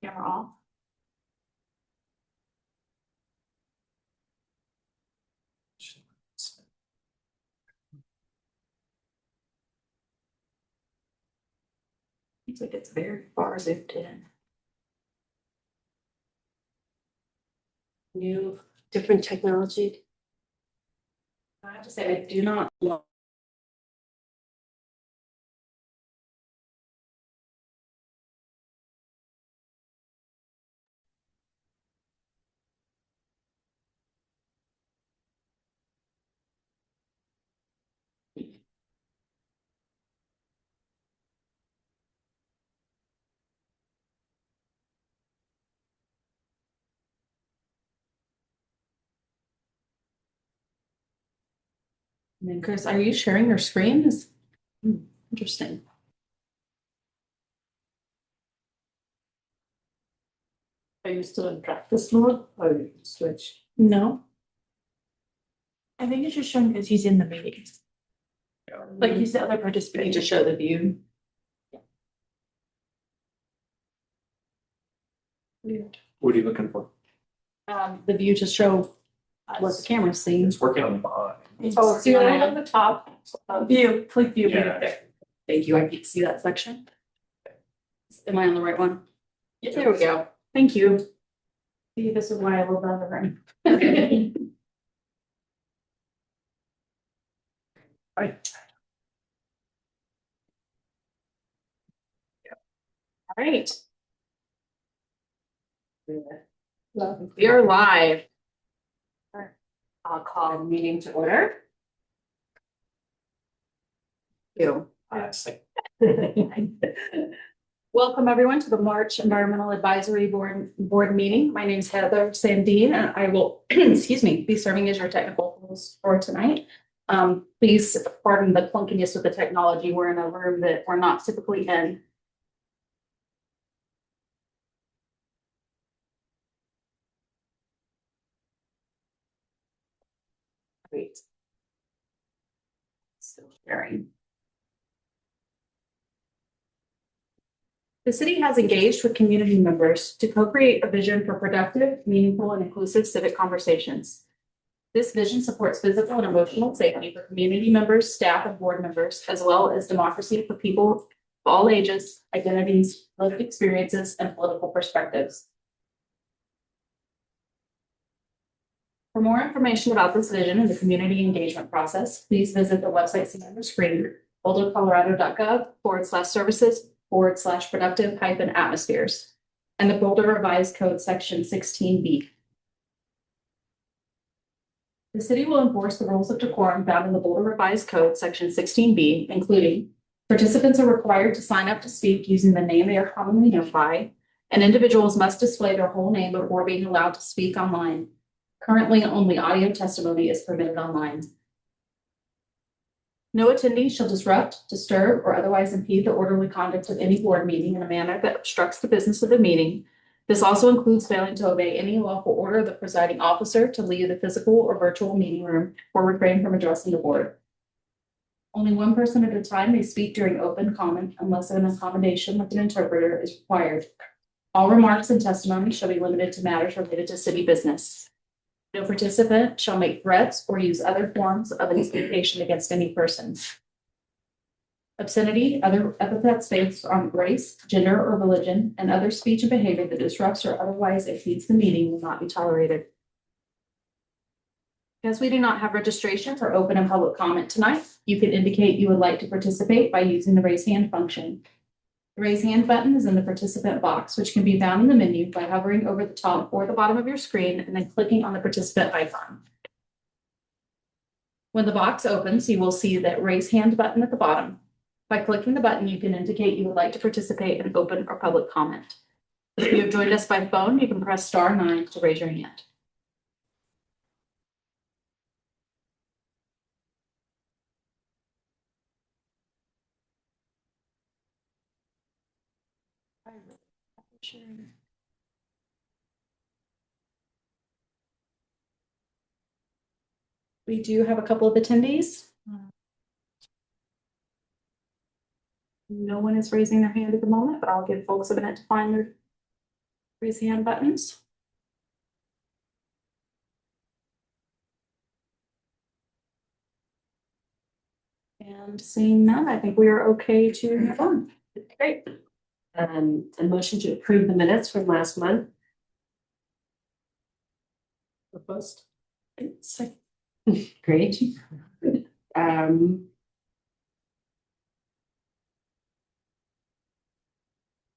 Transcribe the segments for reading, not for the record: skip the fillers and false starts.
Camera off. Looks like it's very far zipped in. New, different technology. I have to say, I do not. And then Chris, are you sharing your screen? Interesting. Are you still in practice mode or you switch? No. I think it's just showing because he's in the meeting. Like he's the other participant. To show the view. Weird. What are you looking for? The view to show what the camera's seeing. It's working on the behind. Oh, So you're on the top. View, click view Yeah. right there. Thank you. I can see that section. Am I on the right one? Yeah. There we go. Thank you. See, this is why I love the other room. Right. All right. We are live. I'll call the meeting to order. You. Welcome, everyone, to the March Environmental Advisory Board meeting. My name is Heather Sandine, and I will, excuse me, be serving as your technical host for tonight. Please pardon the clunkiness with the technology. We're in a room that we're not typically in. Great. Still sharing. The city has engaged with community members to co-create a vision for productive, meaningful, and inclusive civic conversations. This vision supports physical and emotional safety for community members, staff, and board members, as well as democracy for people of all ages, identities, lived experiences, and political perspectives. For more information about this vision and the community engagement process, please visit the website seen on the screen, bouldercolorado.gov/services/productive-atmospheres, and the Boulder Revised Code Section 16B. The city will enforce the rules of decorum found in the Boulder Revised Code Section 16B, including participants are required to sign up to speak using the name they are commonly known by, and individuals must display their whole name before being allowed to speak online. Currently, only audio testimony is permitted online. No attendee shall disrupt, disturb, or otherwise impede the orderly conduct of any board meeting in a manner that obstructs the business of the meeting. This also includes failing to obey any lawful order of the presiding officer to leave the physical or virtual meeting room or refrain from addressing the board. Only one person at a time may speak during open comment unless an accommodation with an interpreter is required. All remarks and testimony shall be limited to matters related to city business. No participant shall make threats or use other forms of intimidation against any person. Obscenity, other epithets based on race, gender, or religion, and other speech and behavior that disrupts or otherwise exceeds the meeting will not be tolerated. Because we do not have registration for open and public comment tonight, you can indicate you would like to participate by using the raise hand function. The raise hand button is in the participant box, which can be found in the menu by hovering over the top or the bottom of your screen and then clicking on the participant icon. When the box opens, you will see that raise hand button at the bottom. By clicking the button, you can indicate you would like to participate in open or public comment. If you have joined us by phone, you can press *9 to raise your hand. We do have a couple of attendees. No one is raising their hand at the moment, but I'll give folks a minute to find their raise hand buttons. And seeing none, I think we are okay to move on. Great. A motion to approve the minutes from last month. Proposed. Great.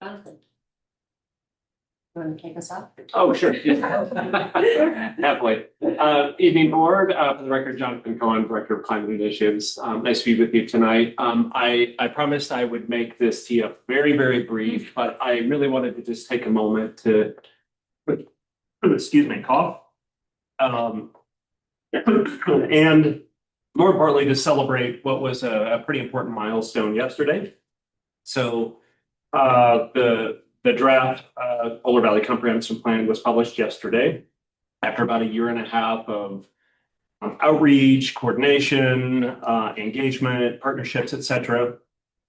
Jonathan. You want to kick us off? Oh, sure. Happily. Evening board, for the record, Jonathan Cohen, Director of Climate Initiatives. Nice to be with you tonight. I promised I would make this tee up very, very brief, but I really wanted to just take a moment to, excuse me, cough. And more importantly, to celebrate what was a pretty important milestone yesterday. So the draft Polar Valley Comprehensive Plan was published yesterday after about a year and a half of outreach, coordination, engagement, partnerships, etc.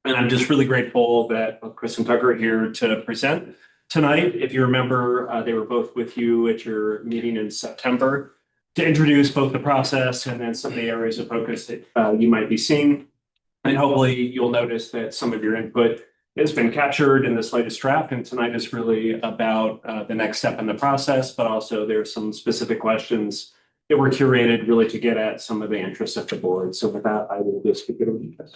And I'm just really grateful that Chris and Tucker are here to present tonight. If you remember, they were both with you at your meeting in September to introduce both the process and then some of the areas of focus that you might be seeing. And hopefully you'll notice that some of your input has been captured in this latest draft, and tonight is really about the next step in the process, but also there's some specific questions that were curated really to get at some of the interests of the board. So with that, I will just give it over to you guys.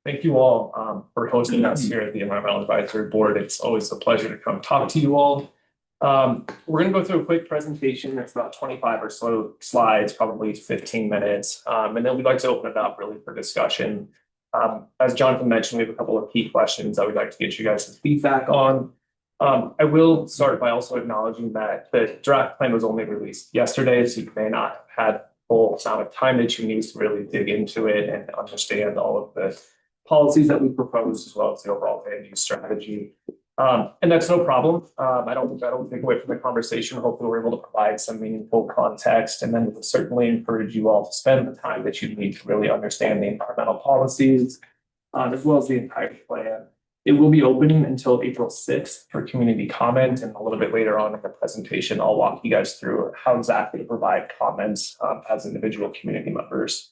Thank you all for hosting us here at the Environmental Advisory Board. It's always a pleasure to come talk to you all. We're going to go through a quick presentation. It's about 25 or so slides, probably 15 minutes. And then we'd like to open it up really for discussion. As Jonathan mentioned, we have a couple of key questions that we'd like to get you guys' feedback on. I will start by also acknowledging that the draft plan was only released yesterday, so you may not have had full amount of time that you need to really dig into it and understand all of the policies that we proposed, as well as the overall land use strategy. And that's no problem. I don't take away from the conversation. Hopefully we're able to provide some meaningful context, and then we'll certainly encourage you all to spend the time that you need to really understand the environmental policies, as well as the entire plan. It will be open until April 6th for community comment, and a little bit later on in the presentation, I'll walk you guys through how exactly to provide comments as individual community members.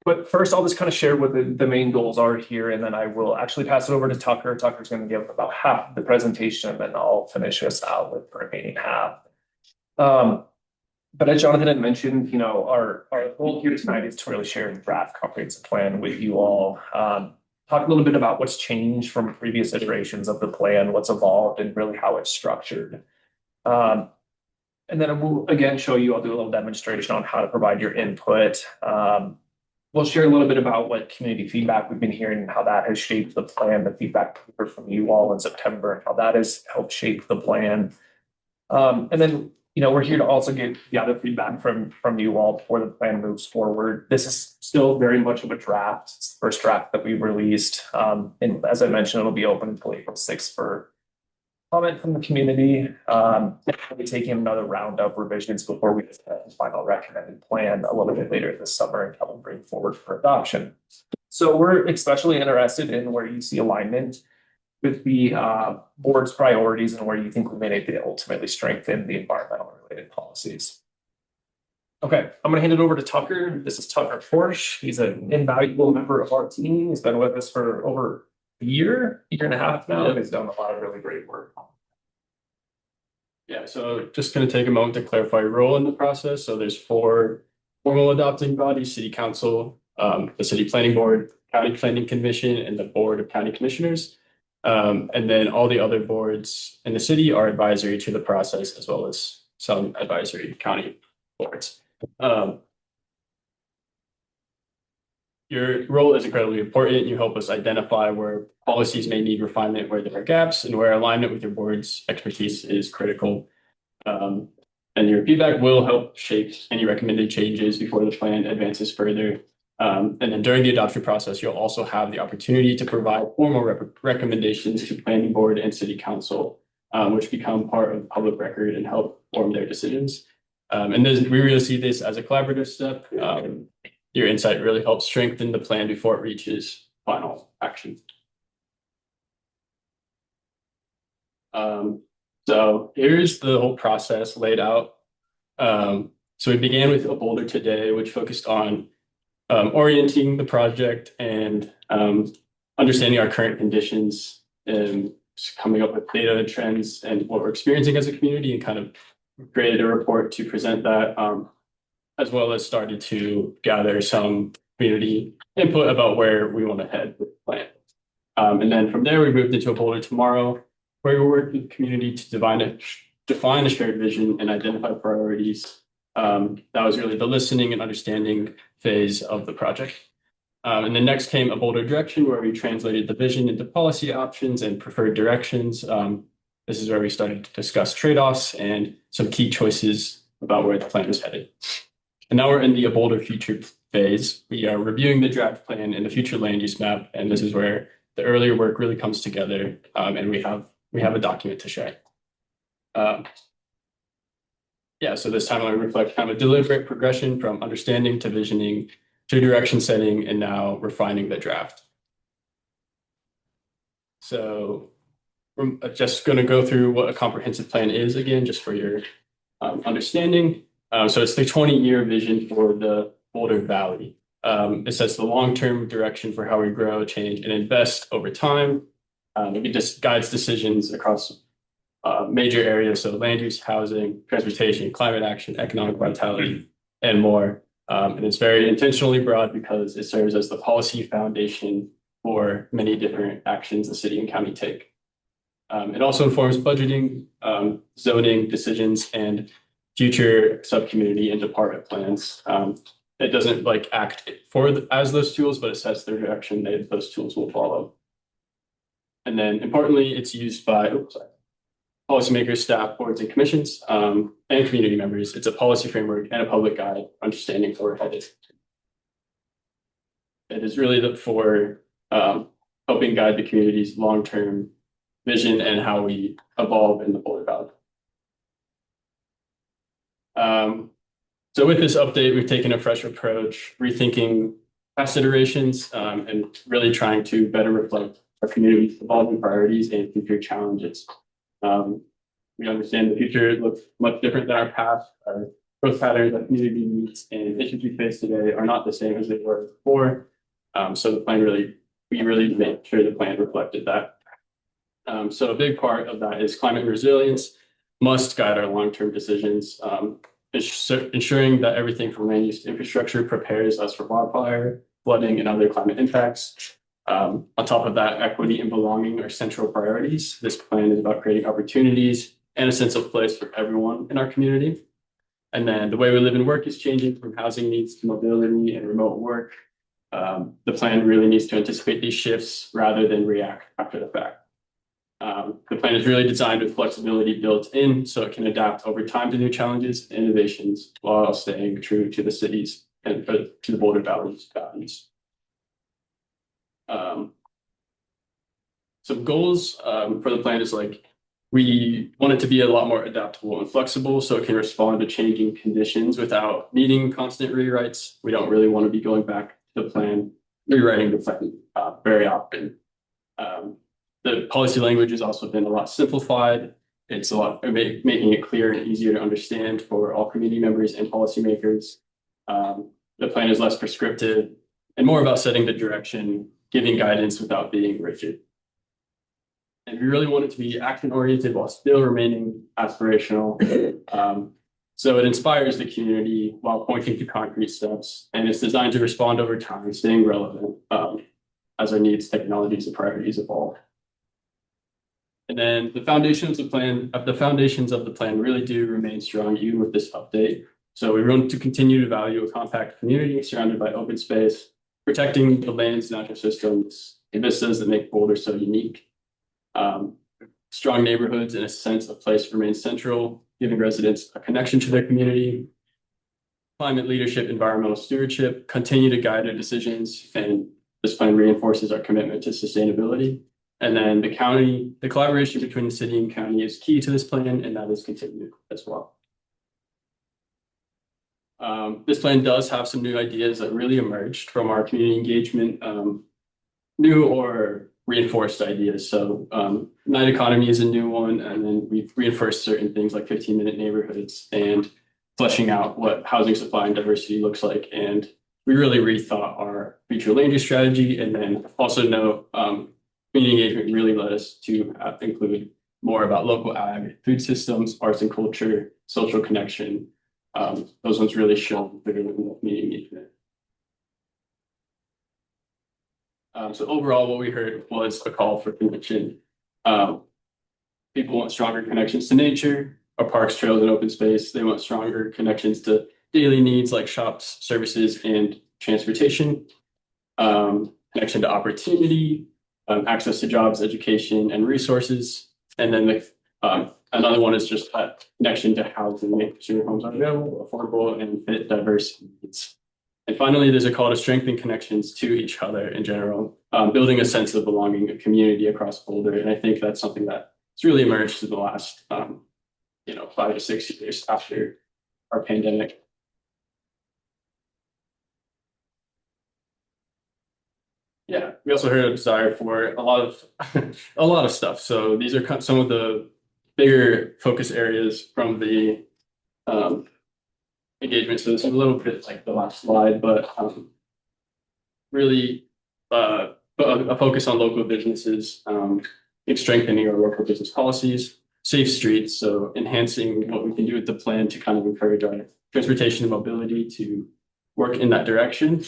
But first, I'll just kind of share what the main goals are here, and then I will actually pass it over to Tucker. Tucker's going to give about half of the presentation, and then I'll finish us out with the remaining half. But as Jonathan had mentioned, you know, our goal here tonight is to really share the draft comprehensive plan with you all. Talk a little bit about what's changed from previous iterations of the plan, what's evolved, and really how it's structured. And then we'll again show you, I'll do a little demonstration on how to provide your input. We'll share a little bit about what community feedback we've been hearing and how that has shaped the plan, the feedback paper from you all in September, and how that has helped shape the plan. And then, you know, we're here to also get the other feedback from you all before the plan moves forward. This is still very much of a draft. It's the first draft that we've released. And as I mentioned, it'll be open until April 6th for comment from the community. We'll be taking another round of revisions before we just have the final recommended plan a little bit later this summer and help bring forward for adoption. So we're especially interested in where you see alignment with the board's priorities and where you think we may need to ultimately strengthen the environmental related policies. Okay, I'm going to hand it over to Tucker. This is Tucker Porsche. He's an invaluable member of our team. He's been with us for over a year and a half now, and he's done a lot of really great work. Yeah, so just going to take a moment to clarify your role in the process. So there's 4 formal adopting bodies: City Council, the City Planning Board, County Planning Commission, and the Board of County Commissioners. And then all the other boards in the city are advisory to the process, as well as some advisory county boards. Your role is incredibly important. You help us identify where policies may need refinement, where there are gaps, and where alignment with your board's expertise is critical. And your feedback will help shape any recommended changes before the plan advances further. And then during the adoption process, you'll also have the opportunity to provide formal recommendations to planning board and city council, which become part of public record and help form their decisions. And we really see this as a collaborative step. Your insight really helps strengthen the plan before it reaches final action. So here's the whole process laid out. So we began with a boulder today, which focused on orienting the project and understanding our current conditions and just coming up with data and trends and what we're experiencing as a community, and kind of created a report to present that, as well as started to gather some community input about where we want to head with the plan. And then from there, we moved into a boulder tomorrow, where we worked with the community to define a shared vision and identify priorities. That was really the listening and understanding phase of the project. And then next came a bolder direction, where we translated the vision into policy options and preferred directions. This is where we started to discuss trade-offs and some key choices about where the plan is headed. And now we're in the bolder future phase. We are reviewing the draft plan and the future land use map, and this is where the earlier work really comes together, and we have a document to share. Yeah, so this timeline reflects kind of a deliberate progression from understanding to visioning to direction setting, and now refining the draft. So I'm just going to go through what a comprehensive plan is again, just for your understanding. So it's the 20-year vision for the Boulder Valley. It sets the long-term direction for how we grow, change, and invest over time. It just guides decisions across major areas, so land use, housing, transportation, climate action, economic vitality, and more. And it's very intentionally broad because it serves as the policy foundation for many different actions the city and county take. It also informs budgeting, zoning decisions, and future subcommunity and department plans. It doesn't like act as those tools, but it sets the direction that those tools will follow. And then importantly, it's used by policymakers, staff, boards, and commissions, and community members. It's a policy framework and a public guide for understanding where we're headed. It is really for helping guide the community's long-term vision and how we evolve in the Boulder Valley. So with this update, we've taken a fresh approach, rethinking past iterations, and really trying to better reflect our community's evolving priorities and future challenges. We understand the future looks much different than our past. Our growth patterns, our community needs, and issues we face today are not the same as they were before. So the plan we really made sure the plan reflected that. So a big part of that is climate resilience must guide our long-term decisions, ensuring that everything from land use to infrastructure prepares us for wildfire, flooding, and other climate impacts. On top of that, equity and belonging are central priorities. This plan is about creating opportunities and a sense of place for everyone in our community. And then the way we live and work is changing from housing needs to mobility and remote work. The plan really needs to anticipate these shifts rather than react after the fact. The plan is really designed with flexibility built in so it can adapt over time to new challenges and innovations while staying true to the city's and to the Boulder Valley's values. Some goals for the plan is we want it to be a lot more adaptable and flexible so it can respond to changing conditions without needing constant rewrites. We don't really want to be going back to the plan, rewriting the plan very often. The policy language has also been a lot simplified. It's a lot making it clear and easier to understand for all community members and policymakers. The plan is less prescriptive and more about setting the direction, giving guidance without being rigid. And we really want it to be action-oriented while still remaining aspirational. So it inspires the community while pointing to concrete steps, and it's designed to respond over time, staying relevant as our needs, technologies, and priorities evolve. And then the foundations of the plan really do remain strong even with this update. So we want to continue to value a compact community surrounded by open space, protecting the land's natural systems, and vistas that make Boulder so unique. Strong neighborhoods and a sense of place remain central, giving residents a connection to their community. Climate leadership, environmental stewardship continue to guide our decisions, and this plan reinforces our commitment to sustainability. And then the collaboration between the city and county is key to this plan, and that is continued as well. This plan does have some new ideas that really emerged from our community engagement, new or reinforced ideas. So night economy is a new one, and then we've reinforced certain things like 15-minute neighborhoods and fleshing out what housing supply and diversity looks like. And we really rethought our future land use strategy. And then also know community engagement really led us to include more about local ag, food systems, arts and culture, social connection. Those ones really show bigger in the community engagement. So overall, what we heard was a call for connection. People want stronger connections to nature, our parks, trails, and open space. They want stronger connections to daily needs like shops, services, and transportation. Connection to opportunity, access to jobs, education, and resources. And then another one is just that connection to housing, making sure homes are available, affordable, and fit diverse needs. And finally, there's a call to strengthen connections to each other in general, building a sense of belonging, a community across Boulder. And I think that's something that's really emerged in the last, 5 to 6 years after our pandemic. Yeah, we also heard a desire for a lot of stuff. So these are some of the bigger focus areas from the engagement. So this is a little bit like the last slide, but really a focus on local businesses, strengthening our local business policies, safe streets. So enhancing what we can do with the plan to kind of encourage our transportation and mobility to work in that direction.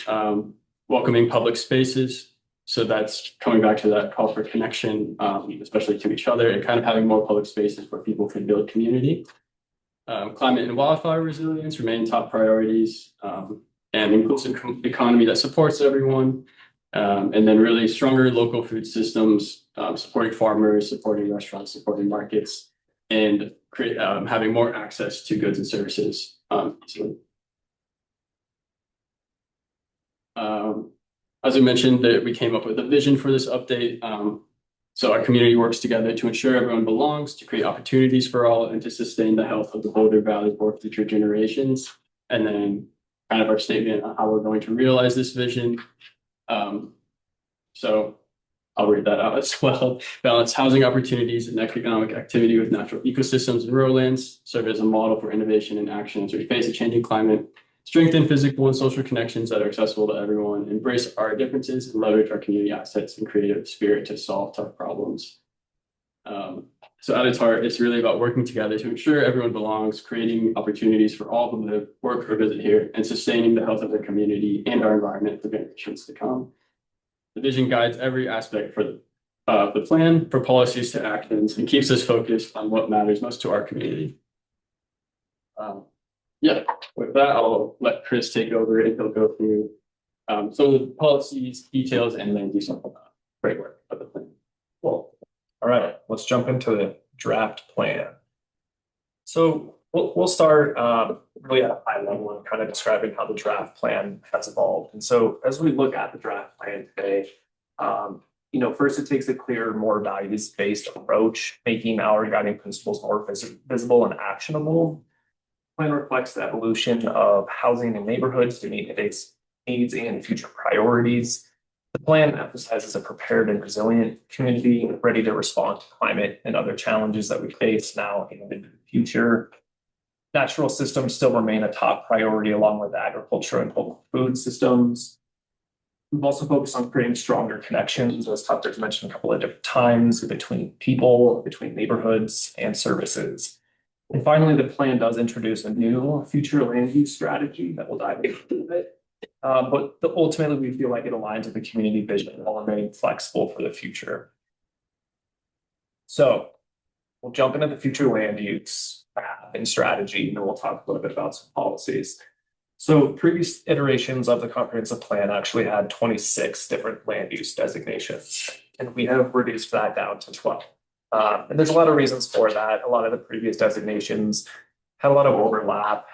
Welcoming public spaces. So that's coming back to that call for connection, especially to each other, and kind of having more public spaces where people can build community. Climate and wildfire resilience remain top priorities, and inclusive economy that supports everyone. And then really stronger local food systems, supporting farmers, supporting restaurants, supporting markets, and having more access to goods and services. As I mentioned, that we came up with a vision for this update. So our community works together to ensure everyone belongs, to create opportunities for all, and to sustain the health of the Boulder Valley for future generations. And then kind of our statement on how we're going to realize this vision. So I'll read that out as well. Balance housing opportunities and economic activity with natural ecosystems and rural lands, serve as a model for innovation and action as we face a changing climate. Strengthen physical and social connections that are accessible to everyone, embrace our differences, and leverage our community assets and creative spirit to solve tough problems. So at its heart, it's really about working together to ensure everyone belongs, creating opportunities for all who live, work, or visit here, and sustaining the health of their community and our environment for generations to come. The vision guides every aspect for the plan, for policies to actions, and keeps us focused on what matters most to our community. With that, I'll let Chris take over and he'll go through some of the policies, details, and land use framework of the plan. Well, all right, let's jump into the draft plan. So we'll start really at a high level and kind of describing how the draft plan has evolved. And so as we look at the draft plan today, first it takes a clear, more values-based approach, making our guiding principles more visible and actionable. Plan reflects the evolution of housing and neighborhoods to meet today's needs and future priorities. The plan emphasizes a prepared and resilient community ready to respond to climate and other challenges that we face now and into the future. Natural systems still remain a top priority along with agriculture and local food systems. We've also focused on creating stronger connections, as Tucker's mentioned a couple of different times, between people, between neighborhoods, and services. And finally, the plan does introduce a new future land use strategy that we'll dive into a bit. But ultimately, we feel like it aligns with the community vision while remaining flexible for the future. So we'll jump into the future land use and strategy, and then we'll talk a little bit about some policies. So previous iterations of the comprehensive plan actually had 26 different land use designations, and we have reduced that down to 12. And there's a lot of reasons for that. A lot of the previous designations had a lot of overlap.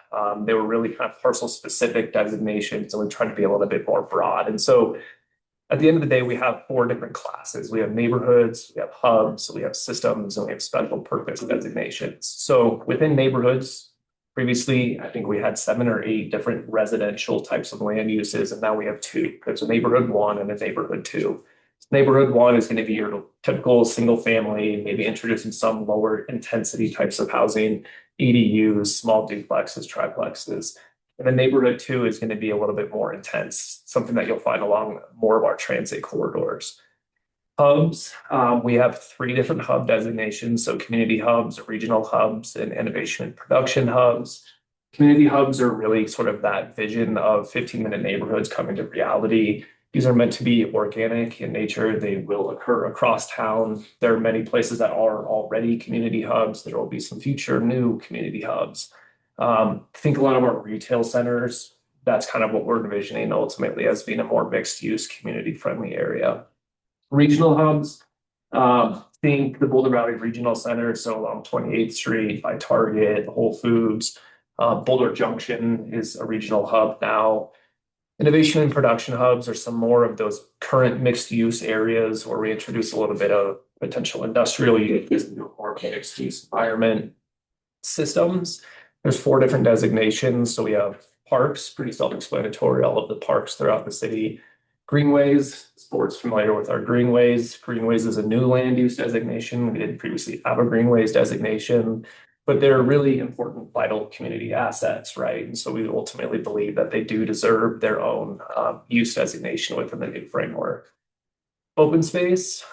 They were really kind of parcel specific designations, and we tried to be a little bit more broad. And so at the end of the day, we have 4 different classes. We have neighborhoods, we have hubs, we have systems, and we have special purpose designations. So within neighborhoods, previously, I think we had 7 or 8 different residential types of land uses, and now we have 2. There's a neighborhood 1 and a neighborhood 2. Neighborhood one is going to be your typical single family, maybe introducing some lower intensity types of housing, EDUs, small duplexes, triplexes. And then neighborhood two is going to be a little bit more intense, something that you'll find along more of our transit corridors. Hubs, we have three different hub designations, so community hubs, regional hubs, and innovation and production hubs. Community hubs are really sort of that vision of 15-minute neighborhoods coming to reality. These are meant to be organic in nature. They will occur across town. There are many places that are already community hubs. There will be some future new community hubs. Think a lot of our retail centers. That's kind of what we're envisioning ultimately as being a more mixed use, community friendly area. Regional hubs, think the Boulder Valley Regional Center, so along 28th Street by Target, Whole Foods. Boulder Junction is a regional hub now. Innovation and production hubs are some more of those current mixed use areas where we introduce a little bit of potential industrial use, more mixed use environment. Systems, there's four different designations. So we have parks, pretty self-explanatory, all of the parks throughout the city. Greenways, sports familiar with our greenways. Greenways is a new land use designation. We didn't previously have a greenways designation, but they're really important, vital community assets, right? And so we ultimately believe that they do deserve their own use designation within the new framework. Open space,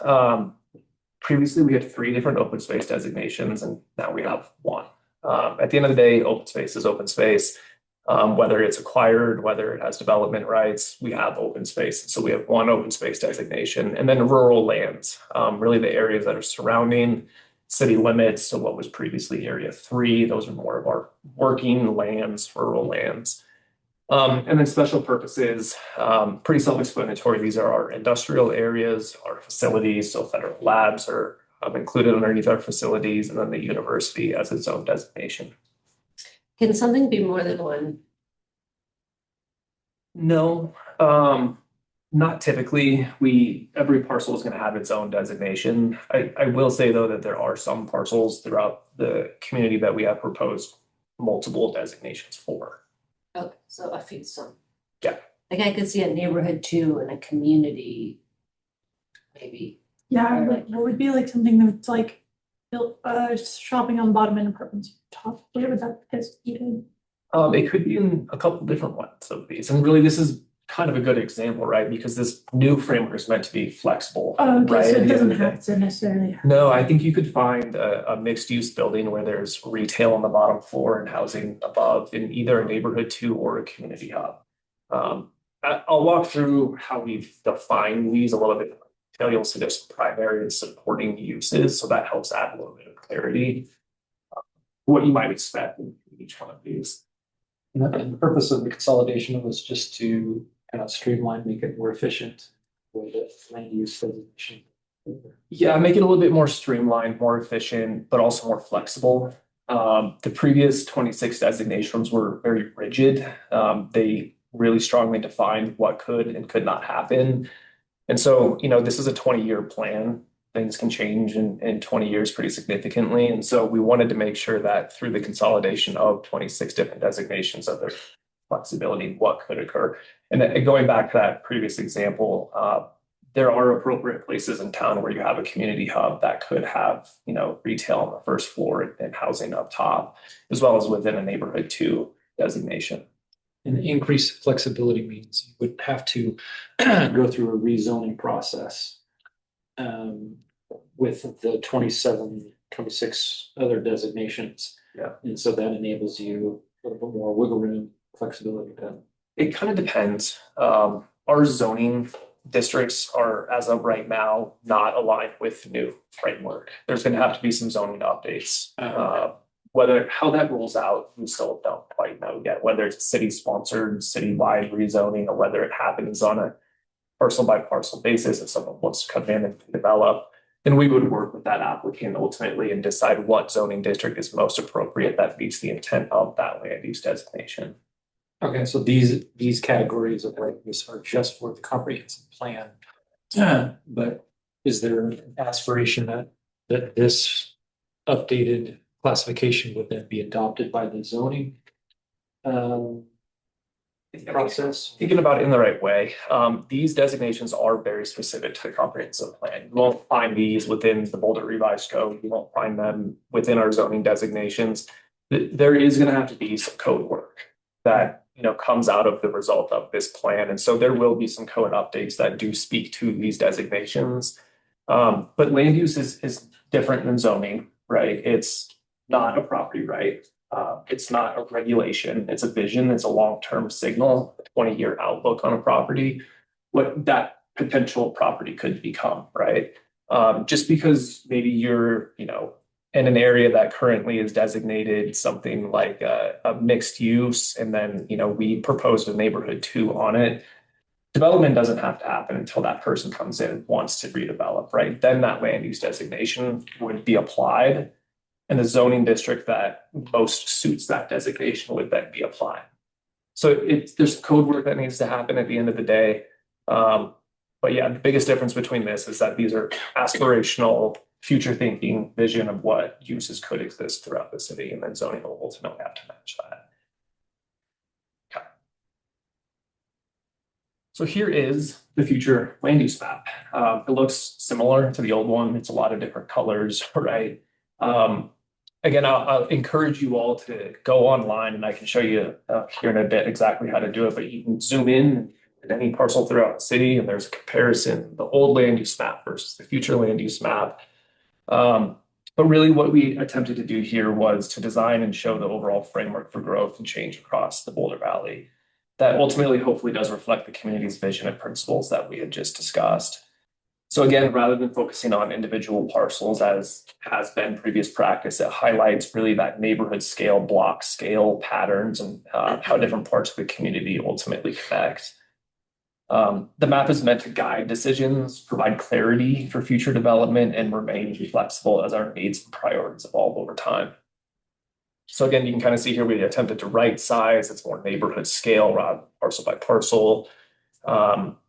previously we had three different open space designations, and now we have one. At the end of the day, open space is open space. Whether it's acquired, whether it has development rights, we have open space. So we have one open space designation, and then rural lands, really the areas that are surrounding city limits. So what was previously Area 3, those are more of our working lands, rural lands. And then special purposes, pretty self-explanatory. These are our industrial areas, our facilities. So federal labs are included underneath our facilities, and then the university as its own designation. Can something be more than one? No, not typically. Every parcel is going to have its own designation. I will say though that there are some parcels throughout the community that we have proposed multiple designations for. Okay, so a few some. Yeah. Like I could see a neighborhood too and a community. Maybe. Yeah, like what would be like something that's like built shopping on the bottom and apartments top, where would that get seated? It could be in a couple different ones of these, and really this is kind of a good example, right? Because this new framework is meant to be flexible. Oh, okay, right? so At it the end doesn't of the day. have to necessarily. No, I think you could find a mixed use building where there's retail on the bottom floor and housing above in either a neighborhood two or a community hub. I'll walk through how we've defined these a little bit. You'll see there's some primary and supporting uses, so that helps add a little bit of clarity. What you might expect in each one of these. And the purpose of the consolidation was just to kind of streamline, make it more efficient with the land use designation. Yeah, make it a little bit more streamlined, more efficient, but also more flexible. The previous 26 designations were very rigid. They really strongly defined what could and could not happen. And so, this is a 20-year plan. Things can change in 20 years pretty significantly. And so we wanted to make sure that through the consolidation of 26 different designations of their flexibility, what could occur. And then going back to that previous example, there are appropriate places in town where you have a community hub that could have, retail on the first floor and housing up top, as well as within a neighborhood two designation. And the increased flexibility means you would have to go through a rezoning process with the 27, 26 other designations. Yeah. And so that enables you a little bit more wiggle room, flexibility to. It kind of depends. Our zoning districts are, as of right now, not aligned with the new framework. There's going to have to be some zoning updates. How that rolls out, we still don't quite know yet, whether it's city-sponsored, citywide rezoning, or whether it happens on a parcel by parcel basis if someone wants to come in and develop. Then we would work with that applicant ultimately and decide what zoning district is most appropriate that meets the intent of that land use designation. Okay, so these categories of land use are just for the comprehensive plan. But is there an aspiration that this updated classification would then be adopted by the zoning process? Thinking about it in the right way, these designations are very specific to the comprehensive plan. You won't find these within the Boulder Revised Code. You won't find them within our zoning designations. There is gonna have to be some code work that, comes out of the result of this plan. And so there will be some code updates that do speak to these designations. But land use is different than zoning, right? It's not a property right. It's not a regulation, it's a vision, it's a long-term signal, a 20-year outlook on a property, what that potential property could become, right? Just because maybe you're, in an area that currently is designated something like a mixed use, and then, we proposed a neighborhood 2 on it. Development doesn't have to happen until that person comes in and wants to redevelop, right? Then that land use designation would be applied. And the zoning district that most suits that designation would then be applied. So there's code work that needs to happen at the end of the day. But yeah, the biggest difference between this is that these are aspirational, future thinking vision of what uses could exist throughout the city, and then zoning will ultimately have to match that. Okay. So here is the future land use map. It looks similar to the old one. It's a lot of different colors, right? Again, I'll encourage you all to go online, and I can show you here in a bit exactly how to do it, but you can zoom in at any parcel throughout the city, and there's a comparison, the old land use map versus the future land use map. But really what we attempted to do here was to design and show the overall framework for growth and change across the Boulder Valley that ultimately hopefully does reflect the community's vision and principles that we had just discussed. So again, rather than focusing on individual parcels as has been previous practice, it highlights really that neighborhood scale, block scale patterns, and how different parts of the community ultimately connect. The map is meant to guide decisions, provide clarity for future development, and remain flexible as our needs and priorities evolve over time. So again, you can kind of see here we attempted to right size. It's more neighborhood scale rather than parcel by parcel.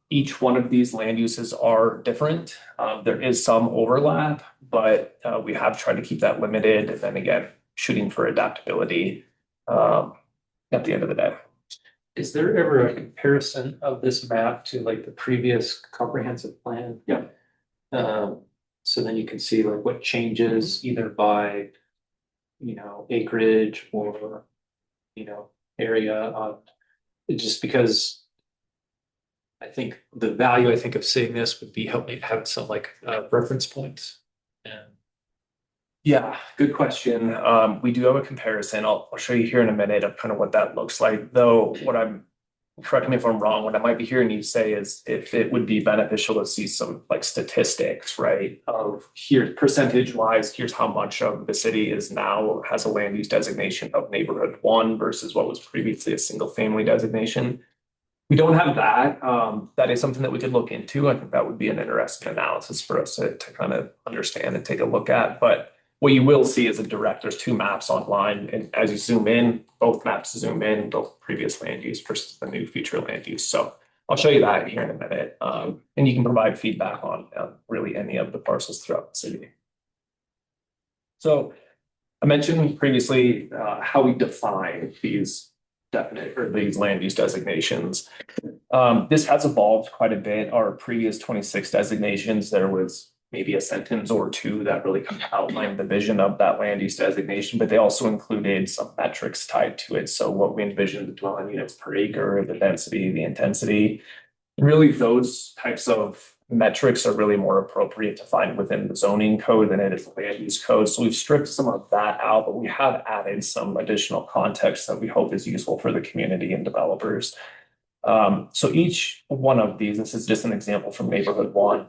Each one of these land uses are different. There is some overlap, but we have tried to keep that limited. And then again, shooting for adaptability at the end of the day. Is there ever a comparison of this map to like the previous comprehensive plan? Yeah. So then you can see like what changes either by, acreage or, area on, just because I think the value, of seeing this would be helping having some like reference points. And Yeah, good question. We do have a comparison. I'll show you here in a minute of kind of what that looks like. Though correct me if I'm wrong, what I might be hearing you say is if it would be beneficial to see some like statistics, right? Of here, percentage wise, here's how much of the city is now has a land use designation of neighborhood 1 versus what was previously a single family designation. We don't have that. That is something that we could look into. I think that would be an interesting analysis for us to kind of understand and take a look at. But what you will see is there's 2 maps online. And as you zoom in, both maps zoom in, both previous land use versus the new future land use. So I'll show you that here in a minute. And you can provide feedback on really any of the parcels throughout the city. So I mentioned previously how we define these these land use designations. This has evolved quite a bit. Our previous 26 designations, there was maybe a sentence or 2 that really kind of outlined the vision of that land use designation, but they also included some metrics tied to it. So what we envisioned, the dwelling units per acre, the density, the intensity, really those types of metrics are really more appropriate to find within the zoning code than it is the land use code. So we've stripped some of that out, but we have added some additional context that we hope is useful for the community and developers. So each one of these, this is just an example from neighborhood 1.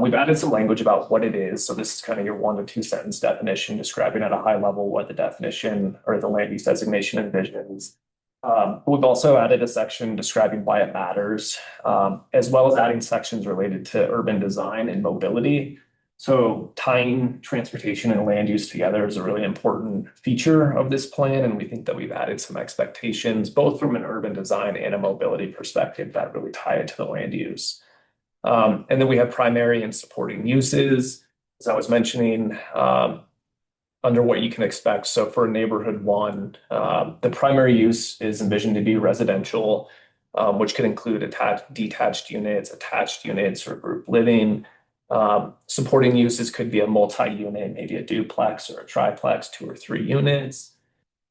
We've added some language about what it is. So this is kind of your 1 to 2 sentence definition describing at a high level what the definition or the land use designation envisions. We've also added a section describing why it matters, as well as adding sections related to urban design and mobility. So tying transportation and land use together is a really important feature of this plan. And we think that we've added some expectations, both from an urban design and a mobility perspective that really tie it to the land use. And then we have primary and supporting uses, as I was mentioning. under what you can expect. So for neighborhood one, the primary use is envisioned to be residential, which could include detached units, or group living. Supporting uses could be a multi-unit, maybe a duplex or a triplex, 2 or 3 units.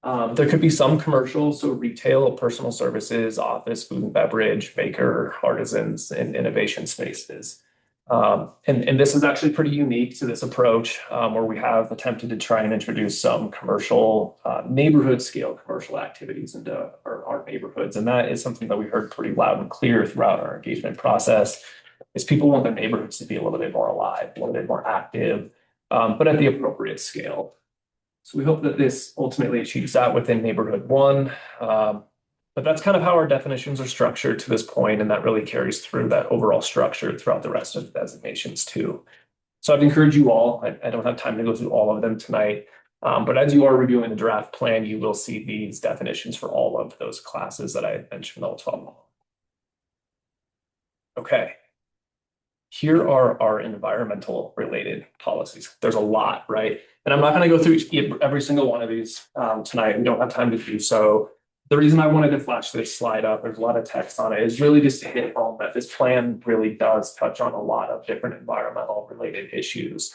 There could be some commercial, so retail, personal services, office, food and beverage, baker, artisans, and innovation spaces. And this is actually pretty unique to this approach, where we have attempted to try and introduce some commercial, neighborhood scale commercial activities into our neighborhoods. And that is something that we heard pretty loud and clear throughout our engagement process, is people want their neighborhoods to be a little bit more alive, a little bit more active, but at the appropriate scale. So we hope that this ultimately achieves that within neighborhood one. But that's kind of how our definitions are structured to this point, and that really carries through that overall structure throughout the rest of the designations too. So I'd encourage you all, I don't have time to go through all of them tonight, but as you are reviewing the draft plan, you will see these definitions for all of those classes that I mentioned, all 12. Okay. Here are our environmental related policies. There's a lot, right? And I'm not going to go through every single one of these tonight. We don't have time to do so. The reason I wanted to flash this slide up, there's a lot of text on it, is really just to hit home that this plan really does touch on a lot of different environmental related issues.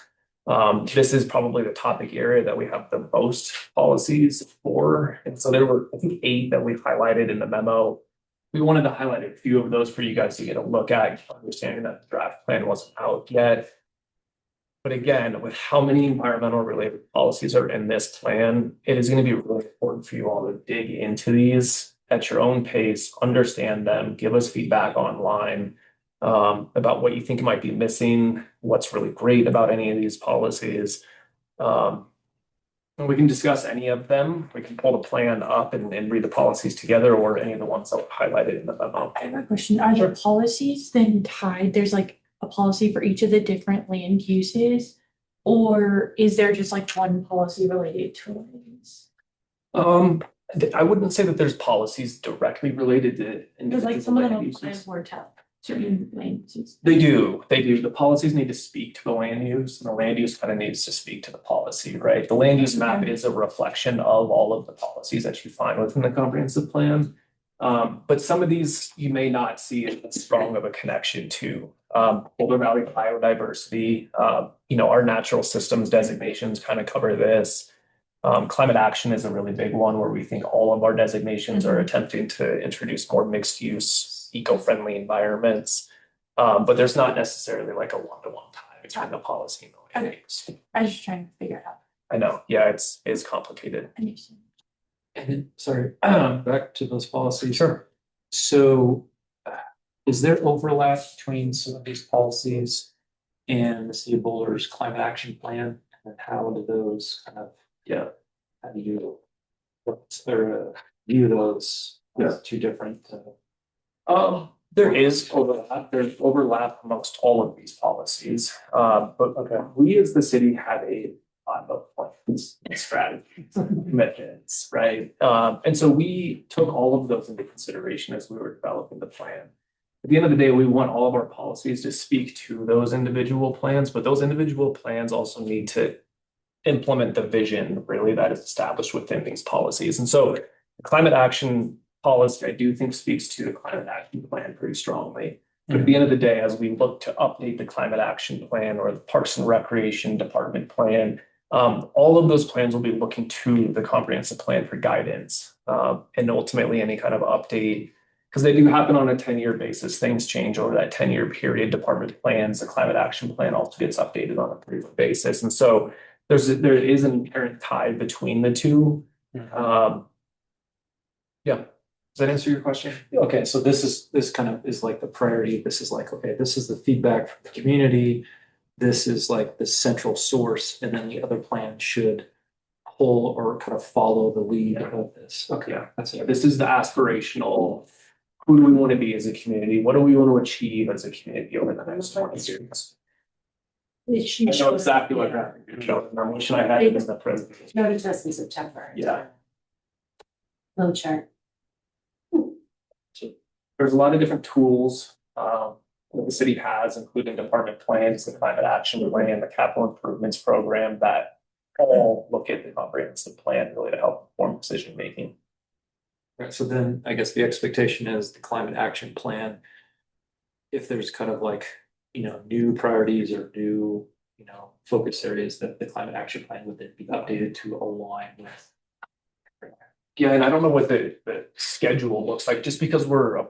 This is probably the topic area that we have the most policies for. And so there were, I think, 8 that we highlighted in the memo. We wanted to highlight a few of those for you guys to get a look at, understanding that the draft plan wasn't out yet. But again, with how many environmental related policies are in this plan, it is going to be really important for you all to dig into these at your own pace, understand them, give us feedback online about what you think might be missing, what's really great about any of these policies. And we can discuss any of them. We can pull the plan up and read the policies together, or any of the ones that were highlighted in the memo. I have a question. Are the policies then tied? There's like a policy for each of the different land uses, or is there just like one policy related to land use? I wouldn't say that there's policies directly related to Because like individual some of them land apply uses. more to certain land uses. They do. The policies need to speak to the land use, and the land use kind of needs to speak to the policy, right? The land use map is a reflection of all of the policies that you find within the comprehensive plan. But some of these you may not see as strong of a connection to. Boulder Valley biodiversity, our natural systems designations kind of cover this. Climate action is a really big one, where we think all of our designations are attempting to introduce more mixed use, eco-friendly environments. But there's not necessarily like a one-to-one tie between the policy and the land use. I was just trying to figure it out. I know, yeah, it's complicated. I understand. And then, sorry, back to those policies. Sure. So is there overlap between some of these policies and the City of Boulder's climate action plan? And then how do those kind of, how do you view those as 2 different? There is overlap. There's overlap amongst all of these policies. But we as the city have a lot of plans and strategies and commitments, right? And so we took all of those into consideration as we were developing the plan. At the end of the day, we want all of our policies to speak to those individual plans, but those individual plans also need to implement the vision really that is established within these policies. And so the climate action policy, I do think, speaks to the climate action plan pretty strongly. But at the end of the day, as we look to update the climate action plan or the Parks and Recreation Department plan, all of those plans will be looking to the comprehensive plan for guidance, and ultimately any kind of update, because they do happen on a 10-year basis. Things change over that 10-year period. Department plans, the climate action plan also gets updated on a frequent basis. And so there is an inherent tie between the two. Does that answer your question? Okay, so this kind of is like the priority. This is like, okay, this is the feedback from the community. This is like the central source, and then the other plan should pull or kind of follow the lead of this. Okay, Yeah. that's it. This is the aspirational. Who do we want to be as a community? What do we want to achieve as a community over the next 20 years? I know exactly what you're showing. I wish I had it in the presentation. Noted to us in September. Yeah. Flow chart. There's a lot of different tools that the city has, including department plans, the climate action plan, the capital improvements program, that all look at the comprehensive plan really to help inform decision making. Right, so then I guess the expectation is the climate action plan. If there's kind of like, new priorities or new, focus areas that the climate action plan would then be updated to align with. Yeah, and I don't know what the schedule looks like, just because we're,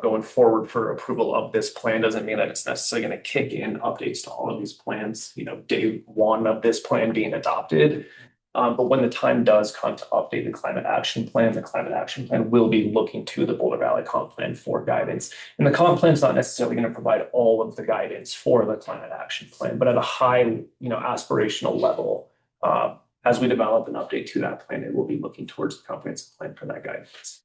going forward for approval of this plan doesn't mean that it's necessarily going to kick in updates to all of these plans, day one of this plan being adopted. But when the time does come to update the climate action plan will be looking to the Boulder Valley Comp Plan for guidance. And the comp plan is not necessarily going to provide all of the guidance for the climate action plan, but at a high, aspirational level, as we develop an update to that plan, it will be looking towards the comprehensive plan for that guidance.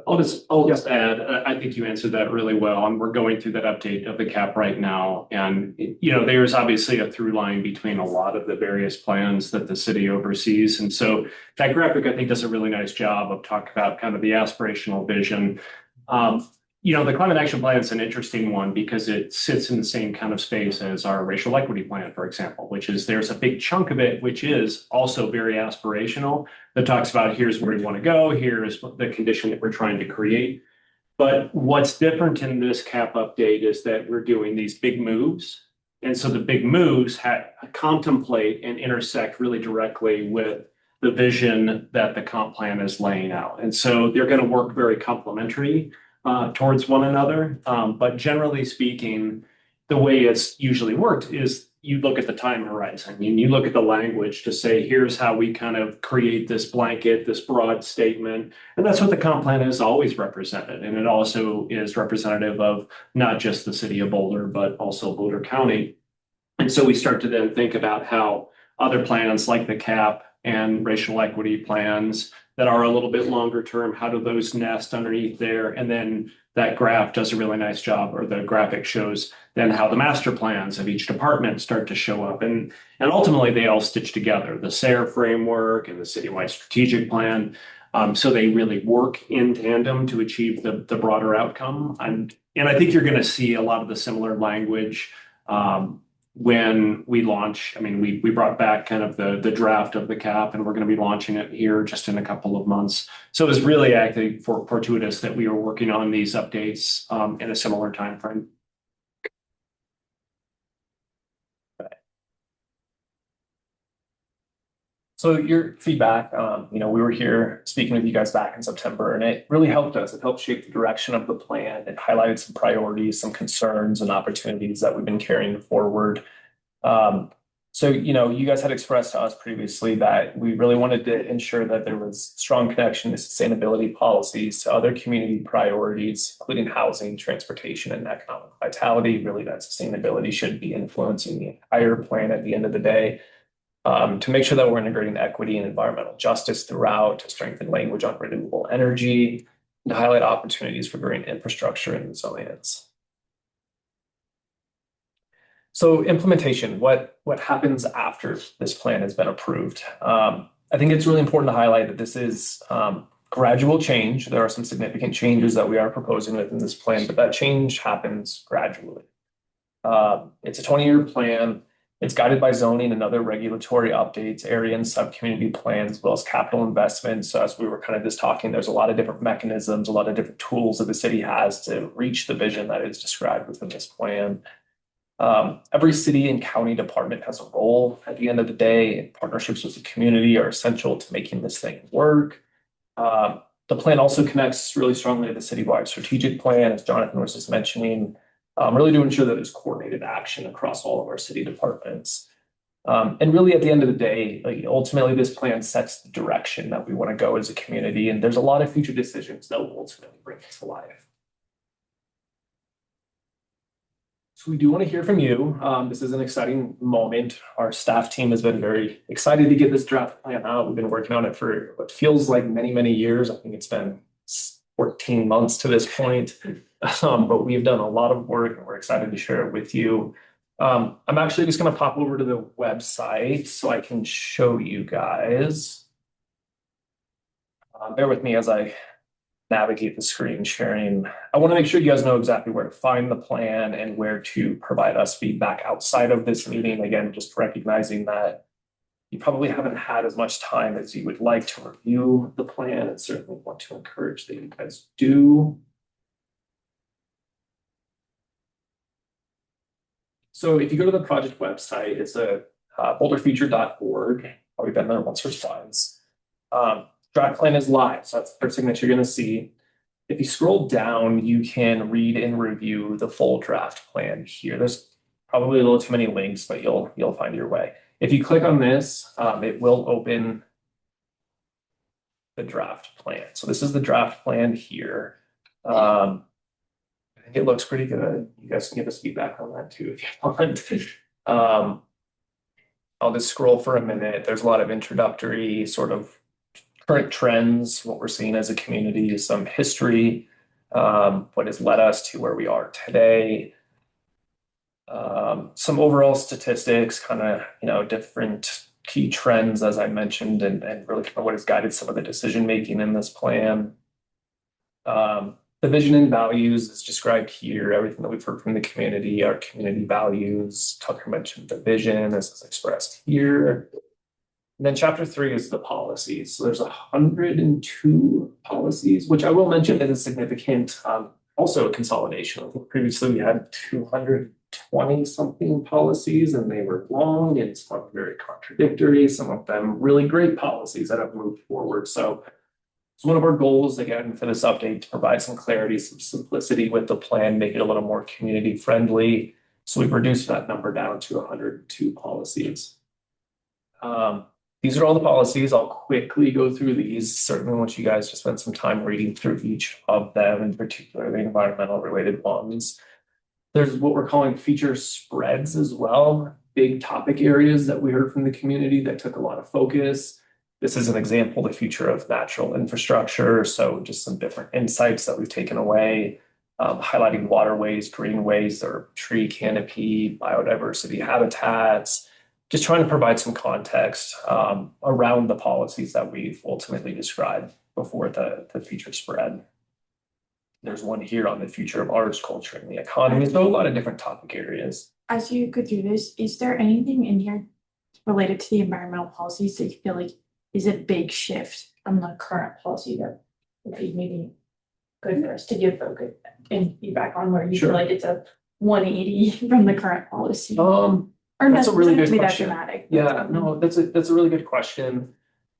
I'll just add, I think you answered that really well, and we're going through that update of the cap right now. And, there's obviously a through line between a lot of the various plans that the city oversees. And so that graphic, I think, does a really nice job of talking about kind of the aspirational vision. The climate action plan is an interesting one because it sits in the same kind of space as our racial equity plan, for example, which is there's a big chunk of it, which is also very aspirational, that talks about here's where we want to go, here's the condition that we're trying to create. But what's different in this cap update is that we're doing these big moves. And so the big moves contemplate and intersect really directly with the vision that the comp plan is laying out. And so they're going to work very complementary towards one another. But generally speaking, the way it's usually worked is you look at the time horizon and you look at the language to say, here's how we kind of create this blanket, this broad statement. And that's what the comp plan has always represented. And it also is representative of not just the city of Boulder, but also Boulder County. And so we start to then think about how other plans like the CAP and racial equity plans that are a little bit longer term, how do those nest underneath there? And then that graph does a really nice job, or the graphic shows then how the master plans of each department start to show up. And ultimately they all stitch together, the SARE framework and the citywide strategic plan. So they really work in tandem to achieve the broader outcome. And I think you're going to see a lot of the similar language when we launch. I mean, we brought back kind of the draft of the cap, and we're going to be launching it here just in a couple of months. So it was really actually fortuitous that we were working on these updates in a similar time frame. So your feedback, we were here speaking with you guys back in September, and it really helped us. It helped shape the direction of the plan. It highlighted some priorities, some concerns and opportunities that we've been carrying forward. So, you guys had expressed to us previously that we really wanted to ensure that there was strong connection to sustainability policies, to other community priorities, including housing, transportation, and economic vitality. Really, that sustainability should be influencing the entire plan at the end of the day. To make sure that we're integrating equity and environmental justice throughout, to strengthen language on renewable energy, and to highlight opportunities for green infrastructure and resilience. So implementation, what happens after this plan has been approved? I think it's really important to highlight that this is gradual change. There are some significant changes that we are proposing within this plan, but that change happens gradually. It's a 20-year plan. It's guided by zoning and other regulatory updates, area and sub-community plans, as well as capital investments. So as we were kind of just talking, there's a lot of different mechanisms, a lot of different tools that the city has to reach the vision that is described within this plan. Every city and county department has a role at the end of the day, and partnerships with the community are essential to making this thing work. The plan also connects really strongly to the citywide strategic plan, as Jonathan was just mentioning, really to ensure that there's coordinated action across all of our city departments. And really at the end of the day, ultimately this plan sets the direction that we want to go as a community. And there's a lot of future decisions that will ultimately bring it to life. So we do want to hear from you. This is an exciting moment. Our staff team has been very excited to get this draft plan out. We've been working on it for what feels like many, many years. I think it's been 14 months to this point. But we've done a lot of work and we're excited to share it with you. I'm actually just going to pop over to the website so I can show you guys. Bear with me as I navigate the screen sharing. I want to make sure you guys know exactly where to find the plan and where to provide us feedback outside of this meeting. Again, just recognizing that you probably haven't had as much time as you would like to review the plan, and certainly want to encourage that you guys do. So if you go to the project website, it's a boulderfeature.org. Probably been there once or twice. Draft plan is live, so that's the first thing that you're going to see. If you scroll down, you can read and review the full draft plan here. There's probably a little too many links, but you'll find your way. If you click on this, it will open the draft plan. So this is the draft plan here. I think it looks pretty good. You guys can give us feedback on that too if you want. I'll just scroll for a minute. There's a lot of introductory sort of current trends, what we're seeing as a community, some history, what has led us to where we are today. Some overall statistics, kind of, different key trends, as I mentioned, and really kind of what has guided some of the decision making in this plan. The vision and values is described here, everything that we've heard from the community, our community values. Tucker mentioned the vision, this is expressed here. And then chapter 3 is the policies. So there's 102 policies, which I will mention is a significant, also a consolidation. Previously, we had 220 something policies, and they were long and some of them very contradictory, some of them really great policies that have moved forward. So it's one of our goals, again, for this update to provide some clarity, some simplicity with the plan, make it a little more community friendly. So we've reduced that number down to 102 policies. These are all the policies. I'll quickly go through these. Certainly want you guys to spend some time reading through each of them, in particular the environmental related ones. There's what we're calling feature spreads as well, big topic areas that we heard from the community that took a lot of focus. This is an example, the future of natural infrastructure. So just some different insights that we've taken away, highlighting waterways, greenways, or tree canopy, biodiversity habitats, just trying to provide some context around the policies that we've ultimately described before the feature spread. There's one here on the future of arts, culture, and the economy. So a lot of different topic areas. As you go through this, is there anything in here related to the environmental policies that you feel like is a big shift from the current policy that would be maybe good for us to give focus and feedback on, where you Sure. feel like it's a 180 from the current policy? Or That's a really good doesn't have to be that question. dramatic. Yeah, no, that's a really good question.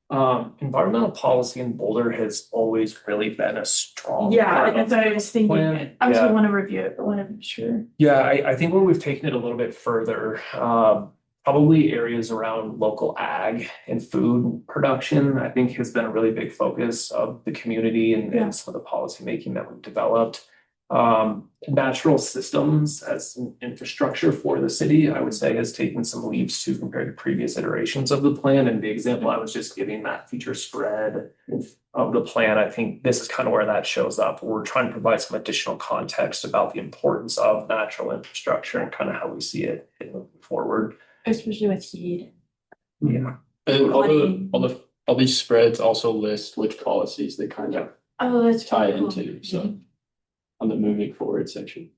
Environmental policy in Boulder has always really been a strong. Yeah, part that's of what I was thinking. plan. I also Yeah. want to review it, but want to be sure. Yeah, I think where we've taken it a little bit further, probably areas around local ag and food production, I think has been a really big focus of the community and some of the policy making that we've developed. Natural systems as an infrastructure for the city, I would say, has taken some leaps too compared to previous iterations of the plan. And the example I was just giving, that feature spread of the plan, I think this is kind of where that shows up. We're trying to provide some additional context about the importance of natural infrastructure and kind of how we see it moving forward. Especially with heat. Yeah. And Flooding. all these spreads also list which policies they kind of Oh, that's tie cool. into, so on the moving forward section.